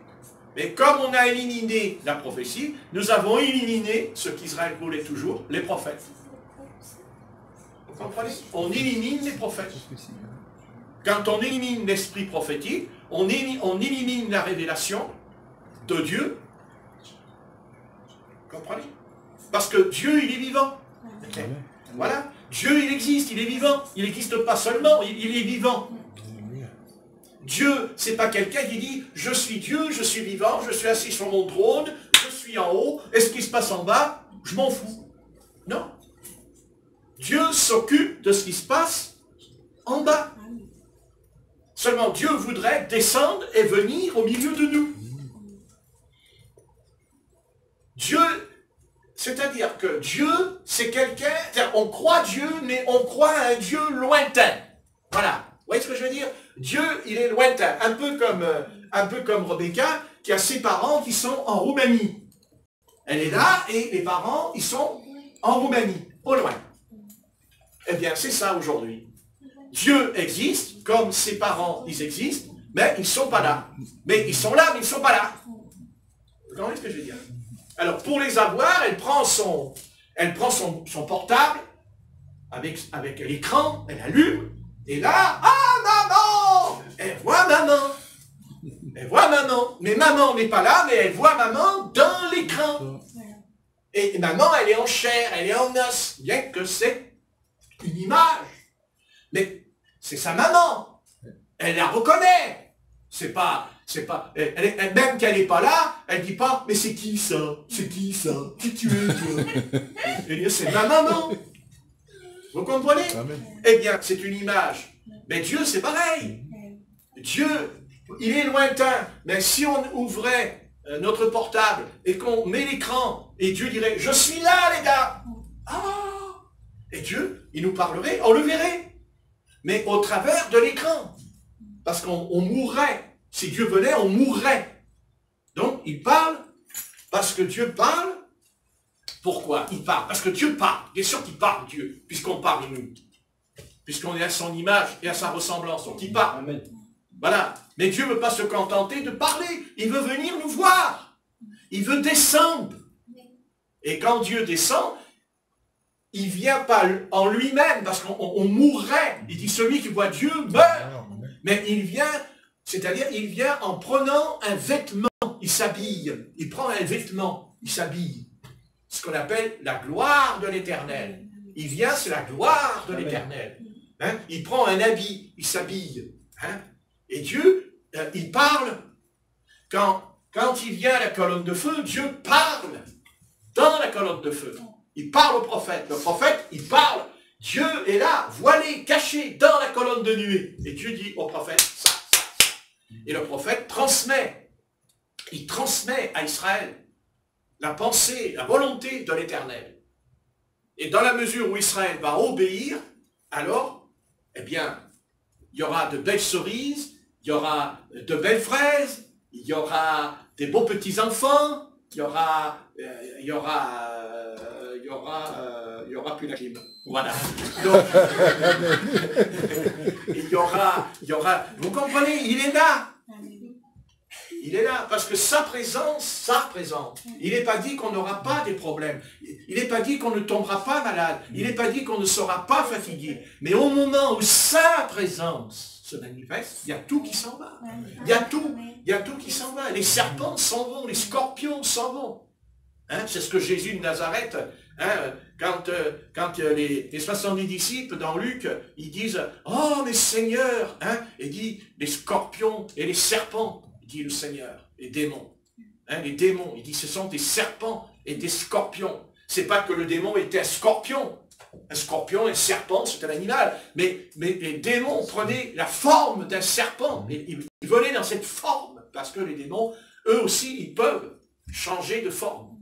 Mais comme on a éliminé la prophétie, nous avons éliminé ce qu'Israël voulait toujours, les prophètes. Vous comprenez? On élimine les prophètes. Quand on élimine l'esprit prophétique, on élimine la révélation de Dieu. Vous comprenez? Parce que Dieu, il est vivant. Voilà. Dieu, il existe, il est vivant. Il n'existe pas seulement, il est vivant. Dieu, c'est pas quelqu'un qui dit « Je suis Dieu, je suis vivant, je suis assis sur mon trône, je suis en haut, et ce qui se passe en bas, je m'en fous. » Non. Dieu s'occupe de ce qui se passe en bas. Seulement Dieu voudrait descendre et venir au milieu de nous. Dieu, c'est-à-dire que Dieu, c'est quelqu'un, on croit Dieu, mais on croit à un Dieu lointain. Voilà. Vous voyez ce que je veux dire? Dieu, il est lointain. Un peu comme Rebecca, qui a ses parents qui sont en Roumanie. Elle est là, et les parents, ils sont en Roumanie, au loin. Eh bien, c'est ça aujourd'hui. Dieu existe, comme ses parents, ils existent, mais ils ne sont pas là. Mais ils sont là, mais ils ne sont pas là. Vous comprenez ce que je veux dire? Alors, pour les avoir, elle prend son portable, avec l'écran, elle allume, et là, ah, maman! Elle voit maman. Elle voit maman. Mais maman n'est pas là, mais elle voit maman dans l'écran. Et maman, elle est en chair, elle est en os, bien que c'est une image. Mais c'est sa maman. Elle la reconnaît. Même qu'elle n'est pas là, elle dit pas, mais c'est qui ça? C'est qui ça? Qui tu es, toi? Elle dit, c'est ma maman. Vous comprenez? Amen. Eh bien, c'est une image. Mais Dieu, c'est pareil. Dieu, il est lointain. Mais si on ouvrait notre portable et qu'on met l'écran, et Dieu dirait, je suis là, les gars. Ah! Et Dieu, il nous parlerait, on le verrait. Mais au travers de l'écran. Parce qu'on mourrait. Si Dieu venait, on mourrait. Donc, il parle parce que Dieu parle. Pourquoi il parle? Parce que Dieu parle. Bien sûr qu'il parle, Dieu, puisqu'on parle nous. Puisqu'on est à son image et à sa ressemblance. Donc, il parle. Amen. Voilà. Mais Dieu ne veut pas se contenter de parler. Il veut venir nous voir. Il veut descendre. Et quand Dieu descend, il ne vient pas en lui-même, parce qu'on mourrait. Il dit, celui qui voit Dieu meurt. Mais il vient, c'est-à-dire, il vient en prenant un vêtement. Il s'habille. Il prend un vêtement. Il s'habille. Ce qu'on appelle la gloire de l'Éternel. Il vient, c'est la gloire de l'Éternel. Hein? Il prend un habit. Il s'habille. Hein? Et Dieu, il parle. Quand il vient à la colonne de feu, Dieu parle dans la colonne de feu. Il parle au prophète. Le prophète, il parle. Dieu est là, voilé, caché dans la colonne de nuée. Et Dieu dit au prophète, ça. Et le prophète transmet. Il transmet à Israël la pensée, la volonté de l'Éternel. Et dans la mesure où Israël va obéir, alors, eh bien, il y aura de belles cerises, il y aura de belles fraises, il y aura des beaux petits-enfants, il y aura plus la clim. Voilà. Donc, il y aura, vous comprenez, il est là. Il est là, parce que sa présence, ça représente. Il n'est pas dit qu'on n'aura pas des problèmes. Il n'est pas dit qu'on ne tombera pas malade. Il n'est pas dit qu'on ne sera pas fatigué. Mais au moment où sa présence se manifeste, il y a tout qui s'en va. Il y a tout qui s'en va. Les serpents s'en vont, les scorpions s'en vont. Hein, c'est ce que Jésus de Nazareth, hein, quand les 70 disciples dans Luc, ils disent « Oh, mais Seigneur !» hein, et dit « Les scorpions et les serpents !» dit le Seigneur, les démons. Hein, les démons, il dit ce sont des serpents et des scorpions. C'est pas que le démon était un scorpion. Un scorpion, un serpent, c'est un animal. Mais les démons prenaient la forme d'un serpent. Ils venaient dans cette forme. Parce que les démons, eux aussi, ils peuvent changer de forme.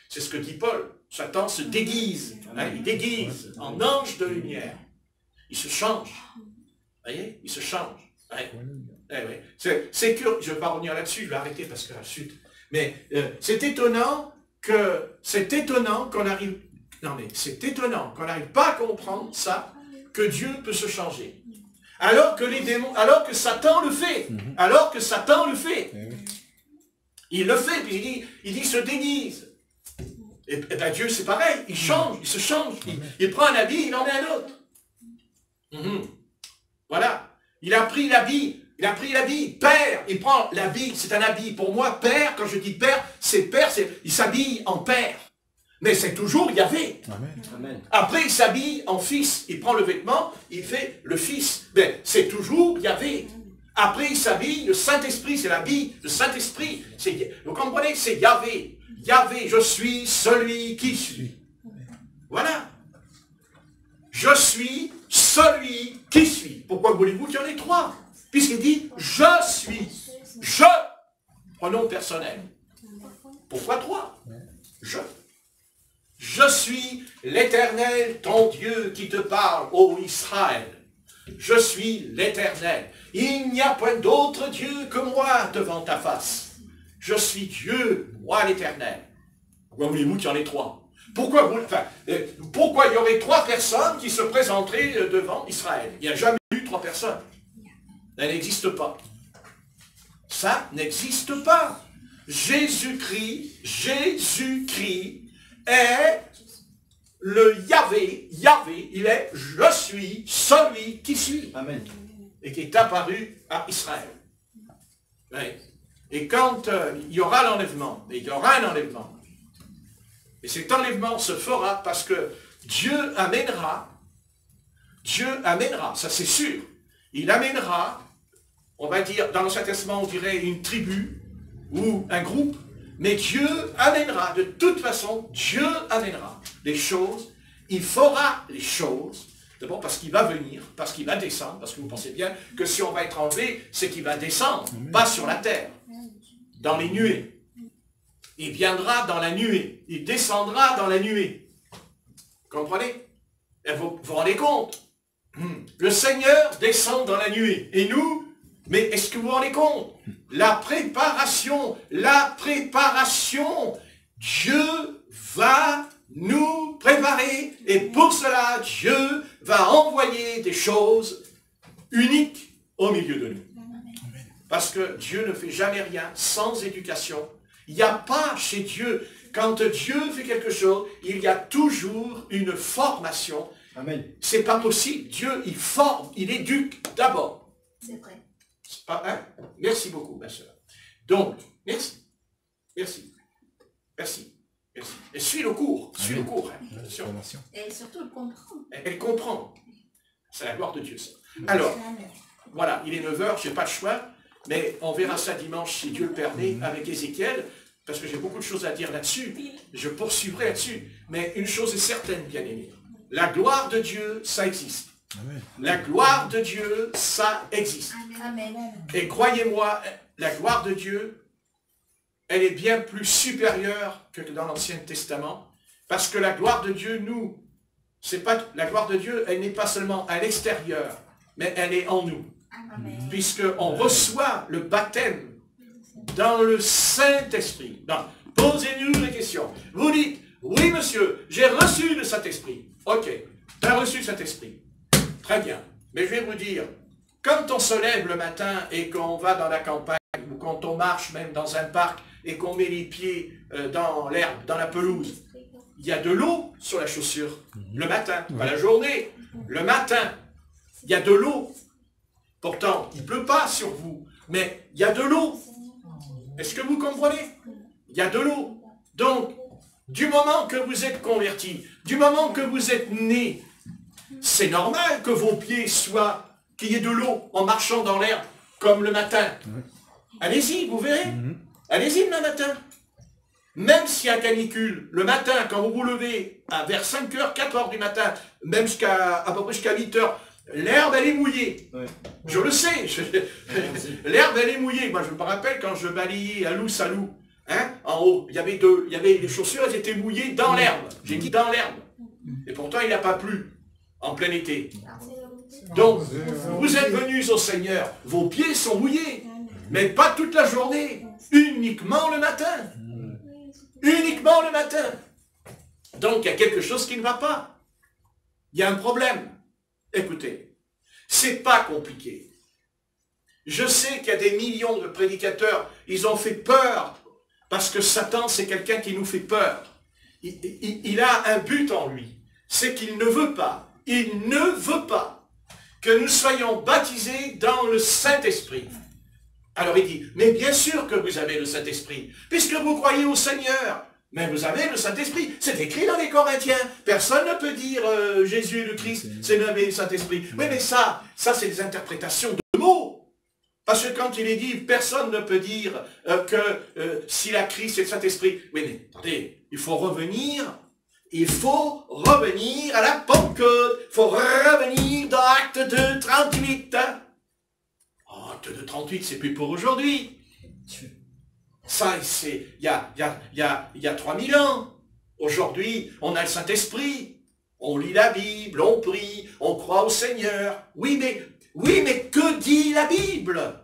C'est ce que dit Paul. Satan se déguise. Hein, il déguise en ange de lumière. Il se change. Vous voyez? Il se change. Ouais. Eh oui. C'est curieux, je ne vais pas revenir là-dessus, je vais arrêter parce que la suite. Mais c'est étonnant qu'on arrive. Non mais c'est étonnant qu'on n'arrive pas à comprendre ça, que Dieu peut se changer. Alors que les démons, alors que Satan le fait. Alors que Satan le fait. Il le fait, puis il dit se déguise. Et bien Dieu c'est pareil, il change, il se change. Il prend un habit, il en met un autre. Voilà. Il a pris l'habit, père, il prend l'habit, c'est un habit. Pour moi, père, quand je dis père, il s'habille en père. Mais c'est toujours Yahvé. Amen. Après, il s'habille en fils, il prend le vêtement, il fait le fils. Mais c'est toujours Yahvé. Après, il s'habille, le Saint-Esprit, c'est l'habit, le Saint-Esprit. Vous comprenez, c'est Yahvé. Yahvé, je suis celui qui suis. Voilà. Je suis celui qui suis. Pourquoi voulez-vous qu'il y en ait trois? Puisqu'il dit, je suis. Je. Pronom personnel. Pourquoi trois? Je. Je suis l'Éternel, ton Dieu, qui te parle, ô Israël. Je suis l'Éternel. Il n'y a point d'autre Dieu que moi devant ta face. Je suis Dieu, moi l'Éternel. Pourquoi voulez-vous qu'il y en ait trois? Pourquoi il y aurait trois personnes qui se présenteraient devant Israël? Il n'y a jamais eu trois personnes. Ça n'existe pas. Ça n'existe pas. Jésus-Christ est le Yahvé. Yahvé, il est « Je suis celui qui suis ». Amen. Et qui est apparu à Israël. Oui. Et quand il y aura l'enlèvement, et il y aura un enlèvement, et cet enlèvement se fera parce que Dieu amènera, ça c'est sûr, Il amènera, on va dire, dans l'Ancien Testament, on dirait une tribu ou un groupe, mais Dieu amènera, de toute façon, Dieu amènera les choses, il fera les choses, d'abord parce qu'il va venir, parce qu'il va descendre, parce que vous pensez bien que si on va être enlevé, c'est qu'il va descendre, pas sur la terre, dans les nuées. Il viendra dans la nuée, il descendra dans la nuée. Comprenez? Et vous vous rendez compte? Le Seigneur descend dans la nuée, et nous, mais est-ce que vous vous rendez compte? La préparation, Dieu va nous préparer, et pour cela, Dieu va envoyer des choses uniques au milieu de nous. Parce que Dieu ne fait jamais rien sans éducation. Il n'y a pas chez Dieu, quand Dieu fait quelque chose, il y a toujours une formation. Amen. C'est pas possible. Dieu, il forme, il éduque d'abord. C'est vrai. Hein? Merci beaucoup, ma soeur. Donc, merci. Merci. Merci. Merci. Et suis le cours. Suis le cours. Hein. Attention. Et surtout, elle comprend. Elle comprend. C'est la gloire de Dieu, ça. Alors, voilà, il est 9h, je n'ai pas le choix, mais on verra ça dimanche, si Dieu le permet, avec Ézéchiel, parce que j'ai beaucoup de choses à dire là-dessus. Je poursuivrai là-dessus. Mais une chose est certaine, bien-aimés. La gloire de Dieu, ça existe. Amen. La gloire de Dieu, ça existe. Amen. Et croyez-moi, la gloire de Dieu, elle est bien plus supérieure que dans l'Ancien Testament, parce que la gloire de Dieu, nous, c'est pas la gloire de Dieu, elle n'est pas seulement à l'extérieur, mais elle est en nous. Amen. Puisqu'on reçoit le baptême dans le Saint-Esprit. Posez-nous les questions. Vous dites, oui monsieur, j'ai reçu le Saint-Esprit. Ok, tu as reçu le Saint-Esprit. Très bien. Mais je vais vous dire, quand on se lève le matin et qu'on va dans la campagne, ou quand on marche même dans un parc et qu'on met les pieds dans l'herbe, dans la pelouse, il y a de l'eau sur la chaussure. Le matin, pas la journée. Le matin, il y a de l'eau. Pourtant, il ne pleut pas sur vous, mais il y a de l'eau. Est-ce que vous comprenez? Il y a de l'eau. Donc, du moment que vous êtes converti, du moment que vous êtes né, c'est normal que vos pieds soient, qu'il y ait de l'eau en marchant dans l'herbe, comme le matin. Allez-y, vous verrez. Allez-y le matin. Même s'il y a canicule, le matin, quand vous vous levez, vers 5h, 4h du matin, même à peu près jusqu'à 8h, l'herbe, elle est mouillée. Ouais. Je le sais. L'herbe, elle est mouillée. Moi, je me rappelle quand je balayais à Salou, hein, en haut, il y avait les chaussures, elles étaient mouillées dans l'herbe. J'ai dit dans l'herbe. Et pourtant, il n'a pas plu en plein été. Donc, vous êtes venus au Seigneur, vos pieds sont mouillés, mais pas toute la journée, uniquement le matin. Uniquement le matin. Donc, il y a quelque chose qui ne va pas. Il y a un problème. Écoutez, c'est pas compliqué. Je sais qu'il y a des millions de prédicateurs, ils ont fait peur, parce que Satan, c'est quelqu'un qui nous fait peur. Il a un but en lui, c'est qu'il ne veut pas, que nous soyons baptisés dans le Saint-Esprit. Alors il dit, mais bien sûr que vous avez le Saint-Esprit, puisque vous croyez au Seigneur. Mais vous avez le Saint-Esprit. C'est écrit dans les Corinthiens. Personne ne peut dire Jésus le Christ, c'est le Saint-Esprit. Oui, mais ça c'est des interprétations de mots. Parce que quand il est dit, personne ne peut dire que si la Christ c'est le Saint-Esprit. Oui, mais attendez, il faut revenir à la Pentecôte. Il faut revenir dans Acte 2, 38. Oh, Acte 2, 38, c'est plus pour aujourd'hui. Ça, c'est il y a 3000 ans. Aujourd'hui, on a le Saint-Esprit. On lit la Bible, on prie, on croit au Seigneur. Oui, mais que dit la Bible?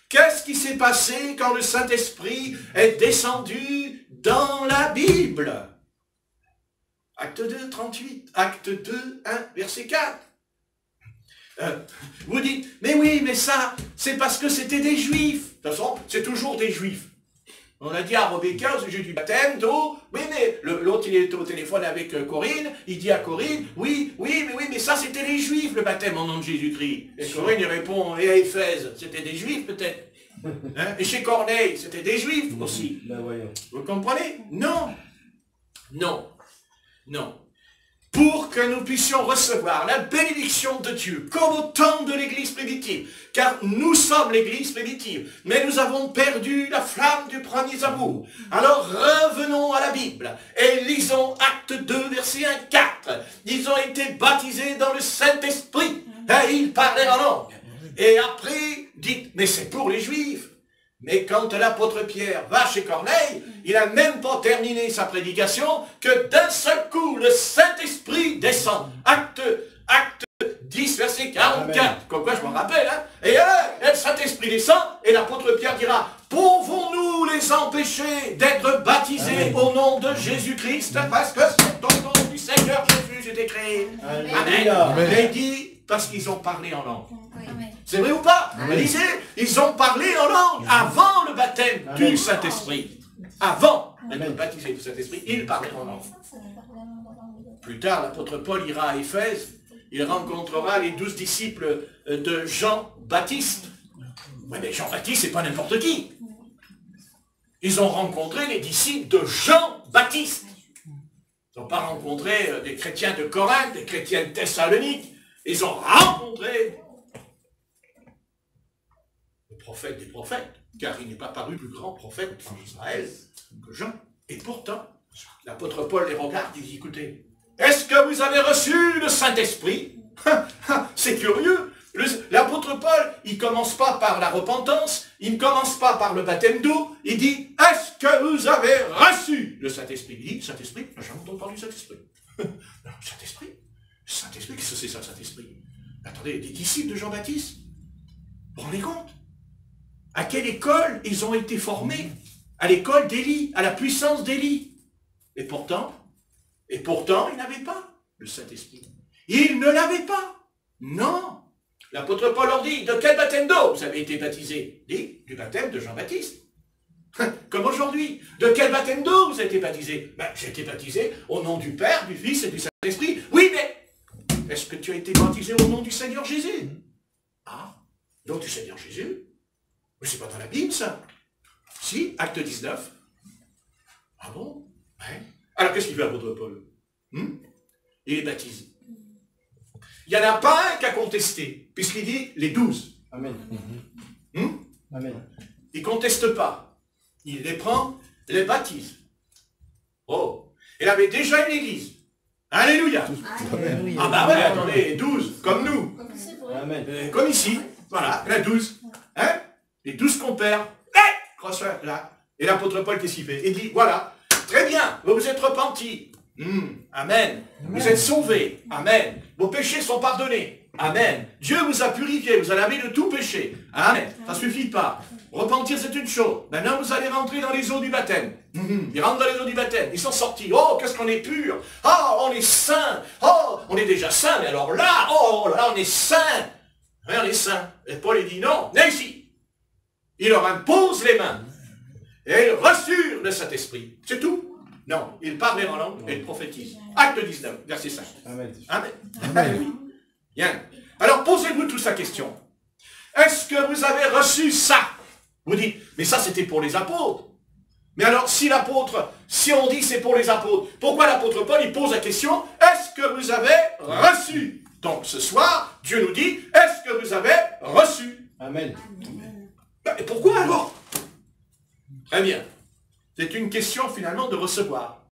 Qu'est-ce qui s'est passé quand le Saint-Esprit est descendu dans la Bible? Acte 2, 38. Acte 2, 1, verset 4. Vous dites, mais oui, mais ça, c'est parce que c'était des Juifs. De toute façon, c'est toujours des Juifs. On a dit à Rebecca au sujet du baptême d'eau, oui, mais l'autre, il est au téléphone avec Corinne, il dit à Corinne, oui, mais ça, c'était les Juifs, le baptême au nom de Jésus-Christ. Et Corinne, il répond, et à Éphèse, c'était des Juifs peut-être. Hein? Et chez Corneille, c'était des Juifs aussi. Vous comprenez? Non. pour que nous puissions recevoir la bénédiction de Dieu, comme au temps de l'église primitive, car nous sommes l'église primitive, mais nous avons perdu la flamme du premier amour. Alors revenons à la Bible et lisons Acte 2, verset 1-4. Ils ont été baptisés dans le Saint-Esprit et ils parlaient en langue. Et après, dites, mais c'est pour les Juifs. Mais quand l'apôtre Pierre va chez Corneille, il n'a même pas terminé sa prédication que d'un seul coup, le Saint-Esprit descend. Acte 10, verset 44. Amen. Comme quoi je m'en rappelle. Hein. Et le Saint-Esprit descend et l'apôtre Pierre dira, pouvons-nous les empêcher d'être baptisés au nom de Jésus-Christ parce que c'est au nom du Seigneur Jésus j'ai été créé. Amen. Il dit, parce qu'ils ont parlé en langue. C'est vrai ou pas? Lisez, ils ont parlé en langue avant le baptême du Saint-Esprit. Avant d'être baptisé du Saint-Esprit, ils parlaient en langue. Plus tard, l'apôtre Paul ira à Éphèse, il rencontrera les 12 disciples de Jean-Baptiste. Oui, mais Jean-Baptiste, c'est pas n'importe qui. Ils ont rencontré les disciples de Jean-Baptiste. Ils n'ont pas rencontré des chrétiens de Corinthe, des chrétiens de Thessalonique. Ils ont rencontré le prophète des prophètes, car il n'est pas paru plus grand prophète en Israël que Jean. Et pourtant, l'apôtre Paul les regarde et dit, écoutez, est-ce que vous avez reçu le Saint-Esprit? C'est curieux. L'apôtre Paul, il ne commence pas par la repentance, il ne commence pas par le baptême d'eau, il dit, est-ce que vous avez reçu le Saint-Esprit? Il dit, Saint-Esprit, j'ai jamais entendu parler du Saint-Esprit. Saint-Esprit? Saint-Esprit, qu'est-ce que c'est ça, Saint-Esprit? Attendez, des disciples de Jean-Baptiste? Vous vous rendez compte? À quelle école ils ont été formés? À l'école d'Élie, à la puissance d'Élie. Et pourtant, ils n'avaient pas le Saint-Esprit. Ils ne l'avaient pas. Non. L'apôtre Paul leur dit, de quel baptême d'eau vous avez été baptisés? Dit, du baptême de Jean-Baptiste. Comme aujourd'hui. De quel baptême d'eau vous avez été baptisés? J'ai été baptisé au nom du Père, du Fils et du Saint-Esprit. Oui, mais est-ce que tu as été baptisé au nom du Seigneur Jésus? Ah, nom du Seigneur Jésus? Mais c'est pas dans la Bible, ça. Si, Acte 19. Ah bon? Ouais. Alors, qu'est-ce qu'il fait l'apôtre Paul? Il les baptise. Il n'y en a pas un qui a contesté, puisqu'il dit les 12. Amen. Amen. Il ne conteste pas. Il les prend, les baptise. Oh, il avait déjà une église. Alléluia. Ah bah ouais, attendez, 12, comme nous. Amen. Comme ici. Voilà, la 12. Hein? Les 12 compères. Là. Et l'apôtre Paul, qu'est-ce qu'il fait? Il dit, voilà, très bien, vous vous êtes repentis. Amen. Vous êtes sauvés. Amen. Vos péchés sont pardonnés. Amen. Dieu vous a purifié, vous a lavé de tout péché. Amen. Ça ne suffit pas. Repentir, c'est une chose. Maintenant, vous allez rentrer dans les eaux du baptême. Ils rentrent dans les eaux du baptême. Ils sont sortis. Oh, qu'est-ce qu'on est pur. Oh, on est saint. Oh, on est déjà saint. Mais alors là, oh, là, on est saint. Oui, on est saint. Et Paul, il dit, non, viens ici. Il leur impose les mains. Et ils reçurent le Saint-Esprit. C'est tout. Non, ils parlaient en langue et ils prophétisent. Acte 19, verset 5. Amen. Amen. Amen. Oui. Bien. Alors, posez-vous tous la question. Est-ce que vous avez reçu ça? Vous dites, mais ça c'était pour les apôtres. Mais alors, si on dit c'est pour les apôtres, pourquoi l'apôtre Paul, il pose la question, est-ce que vous avez reçu? Donc, ce soir, Dieu nous dit, est-ce que vous avez reçu? Amen. Et pourquoi alors? Très bien. C'est une question finalement de recevoir.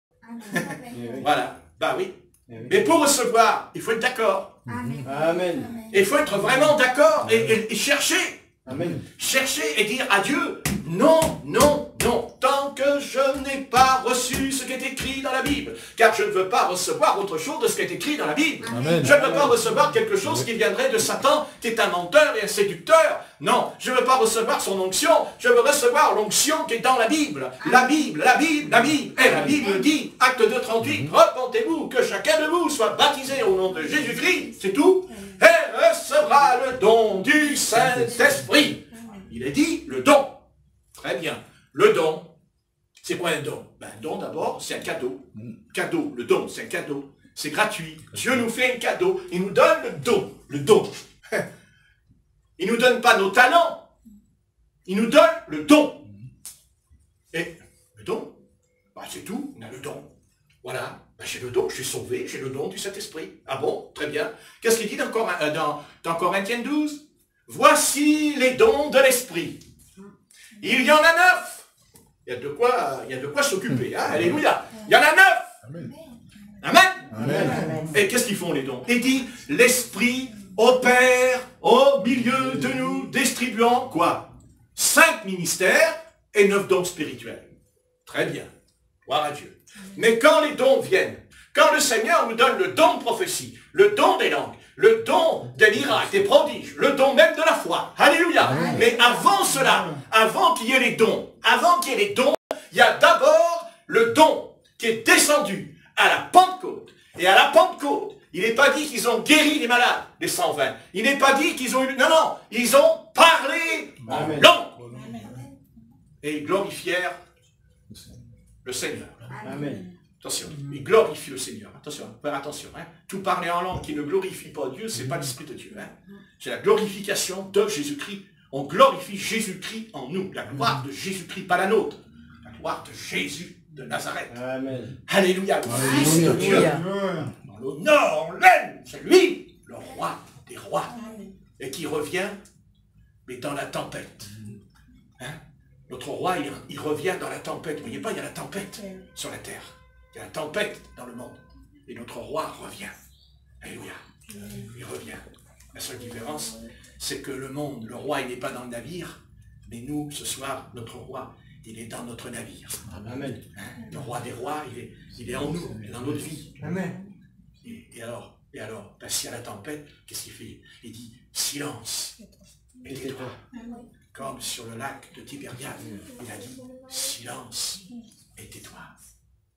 Voilà. Bah oui. Mais pour recevoir, il faut être d'accord. Amen. Il faut être vraiment d'accord et chercher. Amen. Chercher et dire à Dieu, non, non, non, tant que je n'ai pas reçu ce qui est écrit dans la Bible. Car je ne veux pas recevoir autre chose de ce qui est écrit dans la Bible. Amen. Je ne veux pas recevoir quelque chose qui viendrait de Satan, qui est un menteur et un séducteur. Non, je ne veux pas recevoir son onction, je veux recevoir l'onction qui est dans la Bible. La Bible, la Bible, la Bible. Et la Bible dit, acte 2:38, repentez-vous, que chacun de vous soit baptisé au nom de Jésus-Christ, c'est tout, et recevra le don du Saint-Esprit. Il est dit, le don. Très bien. Le don, c'est quoi un don? Un don d'abord, c'est un cadeau. Cadeau, le don, c'est un cadeau. C'est gratuit. Dieu nous fait un cadeau. Il nous donne le don. Le don. Il ne nous donne pas nos talents. Il nous donne le don. Et le don, bah c'est tout, on a le don. Voilà, ben, j'ai le don, je suis sauvé, j'ai le don du Saint-Esprit. Ah bon, très bien. Qu'est-ce qu'il dit dans Corinthiens 12? Voici les dons de l'Esprit. Il y en a 9. Il y a de quoi s'occuper. Hein? Alléluia. Il y en a 9. Amen. Amen. Amen. Et qu'est-ce qu'ils font les dons? Il dit, l'Esprit opère au milieu de nous, distribuant quoi? 5 ministères et 9 dons spirituels. Très bien. Gloire à Dieu. Mais quand les dons viennent, quand le Seigneur nous donne le don de prophétie, le don des langues, le don des miracles, des prodiges, le don même de la foi, alléluia. Mais avant cela, avant qu'il y ait les dons, il y a d'abord le don qui est descendu à la Pentecôte. Et à la Pentecôte, il n'est pas dit qu'ils ont guéri les malades, les 120. Il n'est pas dit qu'ils ont eu... Non, non, ils ont parlé en langue. Et ils glorifièrent le Seigneur. Amen. Attention, ils glorifient le Seigneur. Attention, faire attention. Hein. Tout parler en langue qui ne glorifie pas Dieu, ce n'est pas l'Esprit de Dieu. Hein. C'est la glorification de Jésus-Christ. On glorifie Jésus-Christ en nous. La gloire de Jésus-Christ, pas la nôtre. La gloire de Jésus de Nazareth. Amen. Alléluia. Le Fils de Dieu. Alléluia. Dans l'honneur, on l'aime. C'est lui, le roi des rois. Et qui revient, mais dans la tempête. Hein. Notre roi, il revient dans la tempête. Vous ne voyez pas, il y a la tempête sur la terre. Il y a la tempête dans le monde. Et notre roi revient. Alléluia. Il revient. La seule différence, c'est que le monde, le roi, il n'est pas dans le navire. Mais nous, ce soir, notre roi, il est dans notre navire. Amen. Hein? Le roi des rois, il est en nous, il est dans notre vie. Amen. Et alors, ben, s'il y a la tempête, qu'est-ce qu'il fait? Il dit, silence. Et tais-toi. Comme sur le lac de Tibériade, il a dit, silence et tais-toi.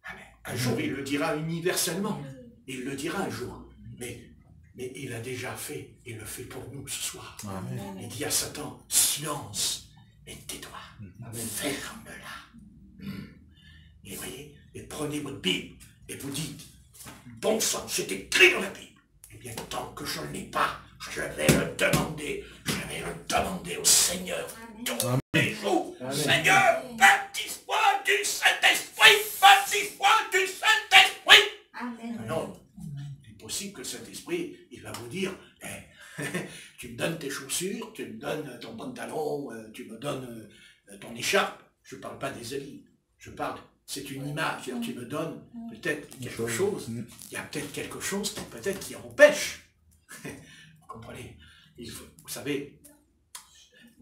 Amen. Un jour, il le dira universellement. Il le dira un jour. Mais il a déjà fait, il le fait pour nous ce soir. Amen. Il dit à Satan, silence et tais-toi. Ferme-la. Et voyez, et prenez votre Bible et vous dites, bon sang, c'est écrit dans la Bible. Eh bien, tant que je ne l'ai pas, je vais le demander au Seigneur tous les jours. Seigneur, baptise-moi du Saint-Esprit, baptise-moi du Saint-Esprit. Non, c'est possible que le Saint-Esprit, il va vous dire, tu me donnes tes chaussures, tu me donnes ton pantalon, tu me donnes ton écharpe. Je ne parle pas des habits, je parle, c'est une image, c'est-à-dire tu me donnes peut-être quelque chose, il y a peut-être quelque chose qui empêche. Vous comprenez? Vous savez,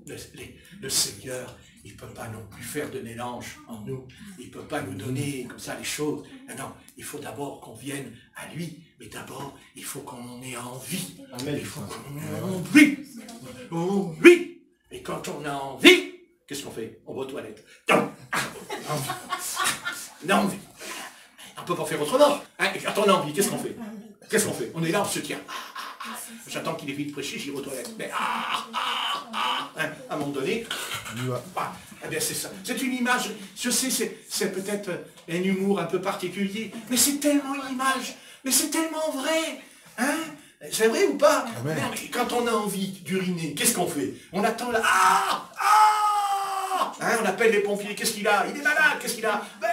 le Seigneur, il ne peut pas non plus faire de mélange en nous. Il ne peut pas nous donner comme ça les choses. Non, il faut d'abord qu'on vienne à lui. Mais d'abord, il faut qu'on en ait envie. Amen. Il faut qu'on en ait envie. Envie. Et quand on a envie, qu'est-ce qu'on fait? On va aux toilettes. Non. Non. On ne peut pas faire autrement. Hein? Et quand on a envie, qu'est-ce qu'on fait? Qu'est-ce qu'on fait? On est là, on se tient. J'attends qu'il ait vite prêché, j'y vais aux toilettes. Mais hein, à un moment donné, eh bien c'est ça. C'est une image, je sais, c'est peut-être un humour un peu particulier, mais c'est tellement une image, mais c'est tellement vrai. Hein? C'est vrai ou pas? Mais quand on a envie d'uriner, qu'est-ce qu'on fait? On attend là. Hein, on appelle les pompiers, qu'est-ce qu'il a? Il est malade, qu'est-ce qu'il a? Ben,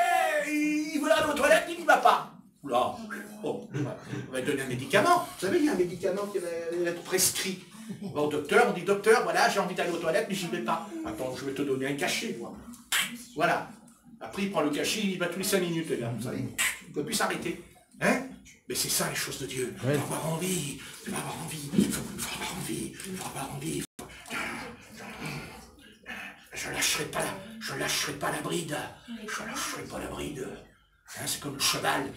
il veut aller aux toilettes, il n'y va pas. Oula, bon, on va lui donner un médicament. Vous savez, il y a un médicament qui va être prescrit. On va au docteur, on dit, docteur, voilà, j'ai envie d'aller aux toilettes, mais j'y vais pas. Attends, je vais te donner un cachet, moi. Voilà. Après, il prend le cachet, il y va tous les 5 minutes, là. Vous savez, il ne peut plus s'arrêter. Hein? Mais c'est ça, les choses de Dieu. Il faut avoir envie, il faut avoir envie, il faut avoir envie, il faut avoir envie. Je lâcherai pas la bride. Je lâcherai pas la bride. Hein, c'est comme le cheval,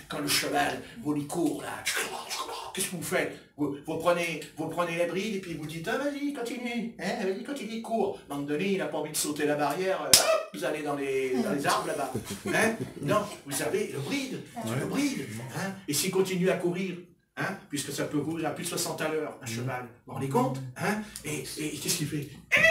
quand le cheval, vous lui court là, qu'est-ce que vous faites? Vous prenez la bride et puis vous dites, ah vas-y, continue, hein, vas-y, continue, cours. À un moment donné, il n'a pas envie de sauter la barrière, hop, vous allez dans les arbres là-bas. Hein? Non, vous avez le bride, hein, et s'il continue à courir, hein, puisque ça peut courir à plus de 60 à l'heure, un cheval, vous vous rendez compte? Hein? Et qu'est-ce qu'il fait? Hein?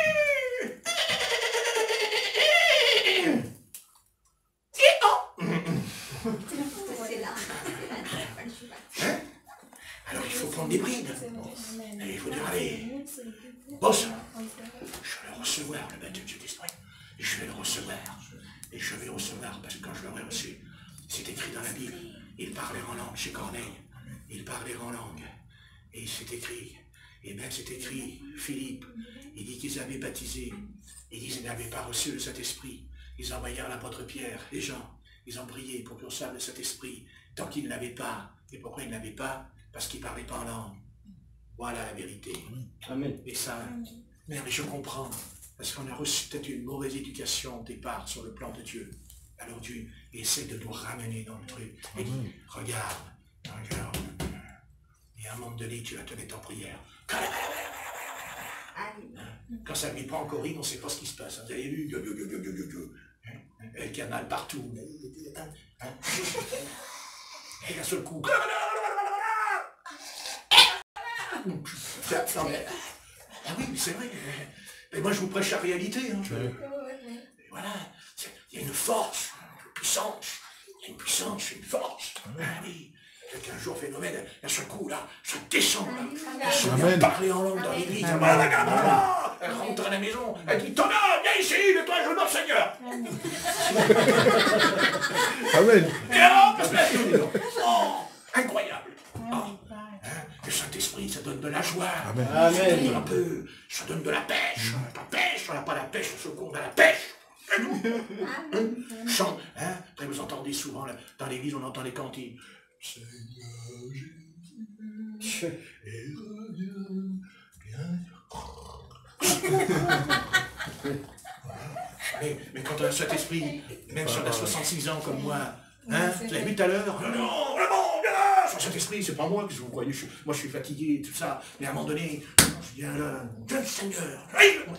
Alors il faut prendre des brides. Et il faut dire, allez, boss, je vais recevoir le baptême du Saint-Esprit. Et je vais le recevoir. Et je vais le recevoir parce que quand je l'aurai reçu, c'est écrit dans la Bible. il parlait en langue chez Corneille. Il parlait en langue. Et c'est écrit, et bien c'est écrit, Philippe, il dit qu'ils avaient baptisé. Ils disent qu'ils n'avaient pas reçu le Saint-Esprit. Ils envoyèrent l'apôtre Pierre, les gens. Ils ont prié pour qu'on reçoive le Saint-Esprit. Tant qu'ils ne l'avaient pas. Et pourquoi ils ne l'avaient pas? Parce qu'ils ne parlaient pas en langue. Voilà la vérité. Amen. Et ça, mais je comprends. Parce qu'on a reçu peut-être une mauvaise éducation au départ sur le plan de Dieu. Alors Dieu essaie de nous ramener dans le truc. Et dit, regarde. Et à un moment donné, tu vas te mettre en prière. Quand ça ne lui prend encore rire, on ne sait pas ce qui se passe. Vous avez vu, le canal partout. Et d'un seul coup. Ah oui, c'est vrai. Et moi, je vous prêche la réalité. Hein. Et voilà. Il y a une force, une puissance. Il y a une puissance, une force. Ah oui. Un jour phénomène, d'un seul coup, là, ça descend, là. Elle se met à parler en langue dans l'église. Elle rentre à la maison, elle dit, Thomas, viens ici, mets-toi à genoux dans le Seigneur. Amen. Et alors, on se met à genoux. Oh, incroyable. Oh. Le Saint-Esprit, ça donne de la joie. Amen. Amen. Un peu, ça donne de la pêche. La pêche, on n'a pas la pêche, on se court à la pêche. Chant, hein. Après, vous entendez souvent, là, dans l'église, on entend les cantiques. Seigneur Jésus, et reviens bien. Mais quand on a cet esprit, même si on a 66 ans comme moi, hein, vous avez vu tout à l'heure, non, sur cet esprit, c'est pas moi que vous voyez, moi je suis fatigué et tout ça, mais à un moment donné, je dis, Dieu Seigneur, vas-y mon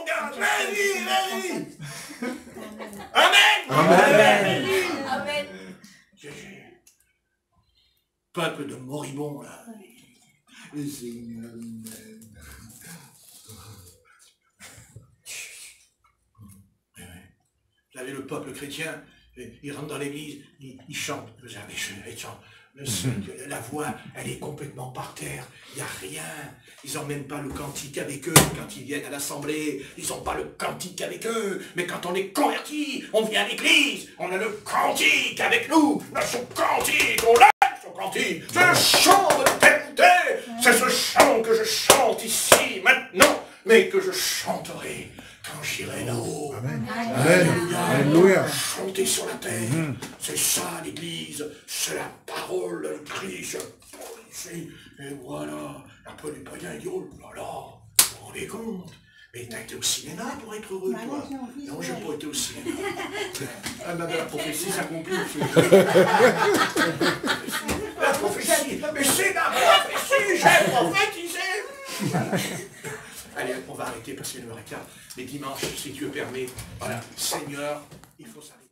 gars, vas-y. Amen. Amen. Amen. Peuple de moribonds, là. Vous avez le peuple chrétien, il rentre dans l'église, il chante. Vous savez, il chante. La voix, elle est complètement par terre. Il n'y a rien. Ils n'ont même pas le cantique avec eux quand ils viennent à l'assemblée. Ils n'ont pas le cantique avec eux. Mais quand on est converti, on vient à l'église. On a le cantique avec nous. Notre cantique, on l'a. C'est le chant de l'éternité. C'est ce chant que je chante ici, maintenant, mais que je chanterai quand j'irai là-haut. Amen. Alléluia. Chanter sur la terre. C'est ça l'église. C'est la parole de Christ. Et voilà. Après les païens, ils disent, oh là là, vous vous rendez compte? Mais t'as été au cinéma pour être heureux, toi? Non, j'ai pas été au cinéma. Ah ben la prophétie s'accomplit. La prophétie, mais c'est la prophétie, j'ai prophétisé. Allez, on va arrêter parce qu'il est 9h15. Mais dimanche, si Dieu permet, voilà, Seigneur, il faut s'arrêter.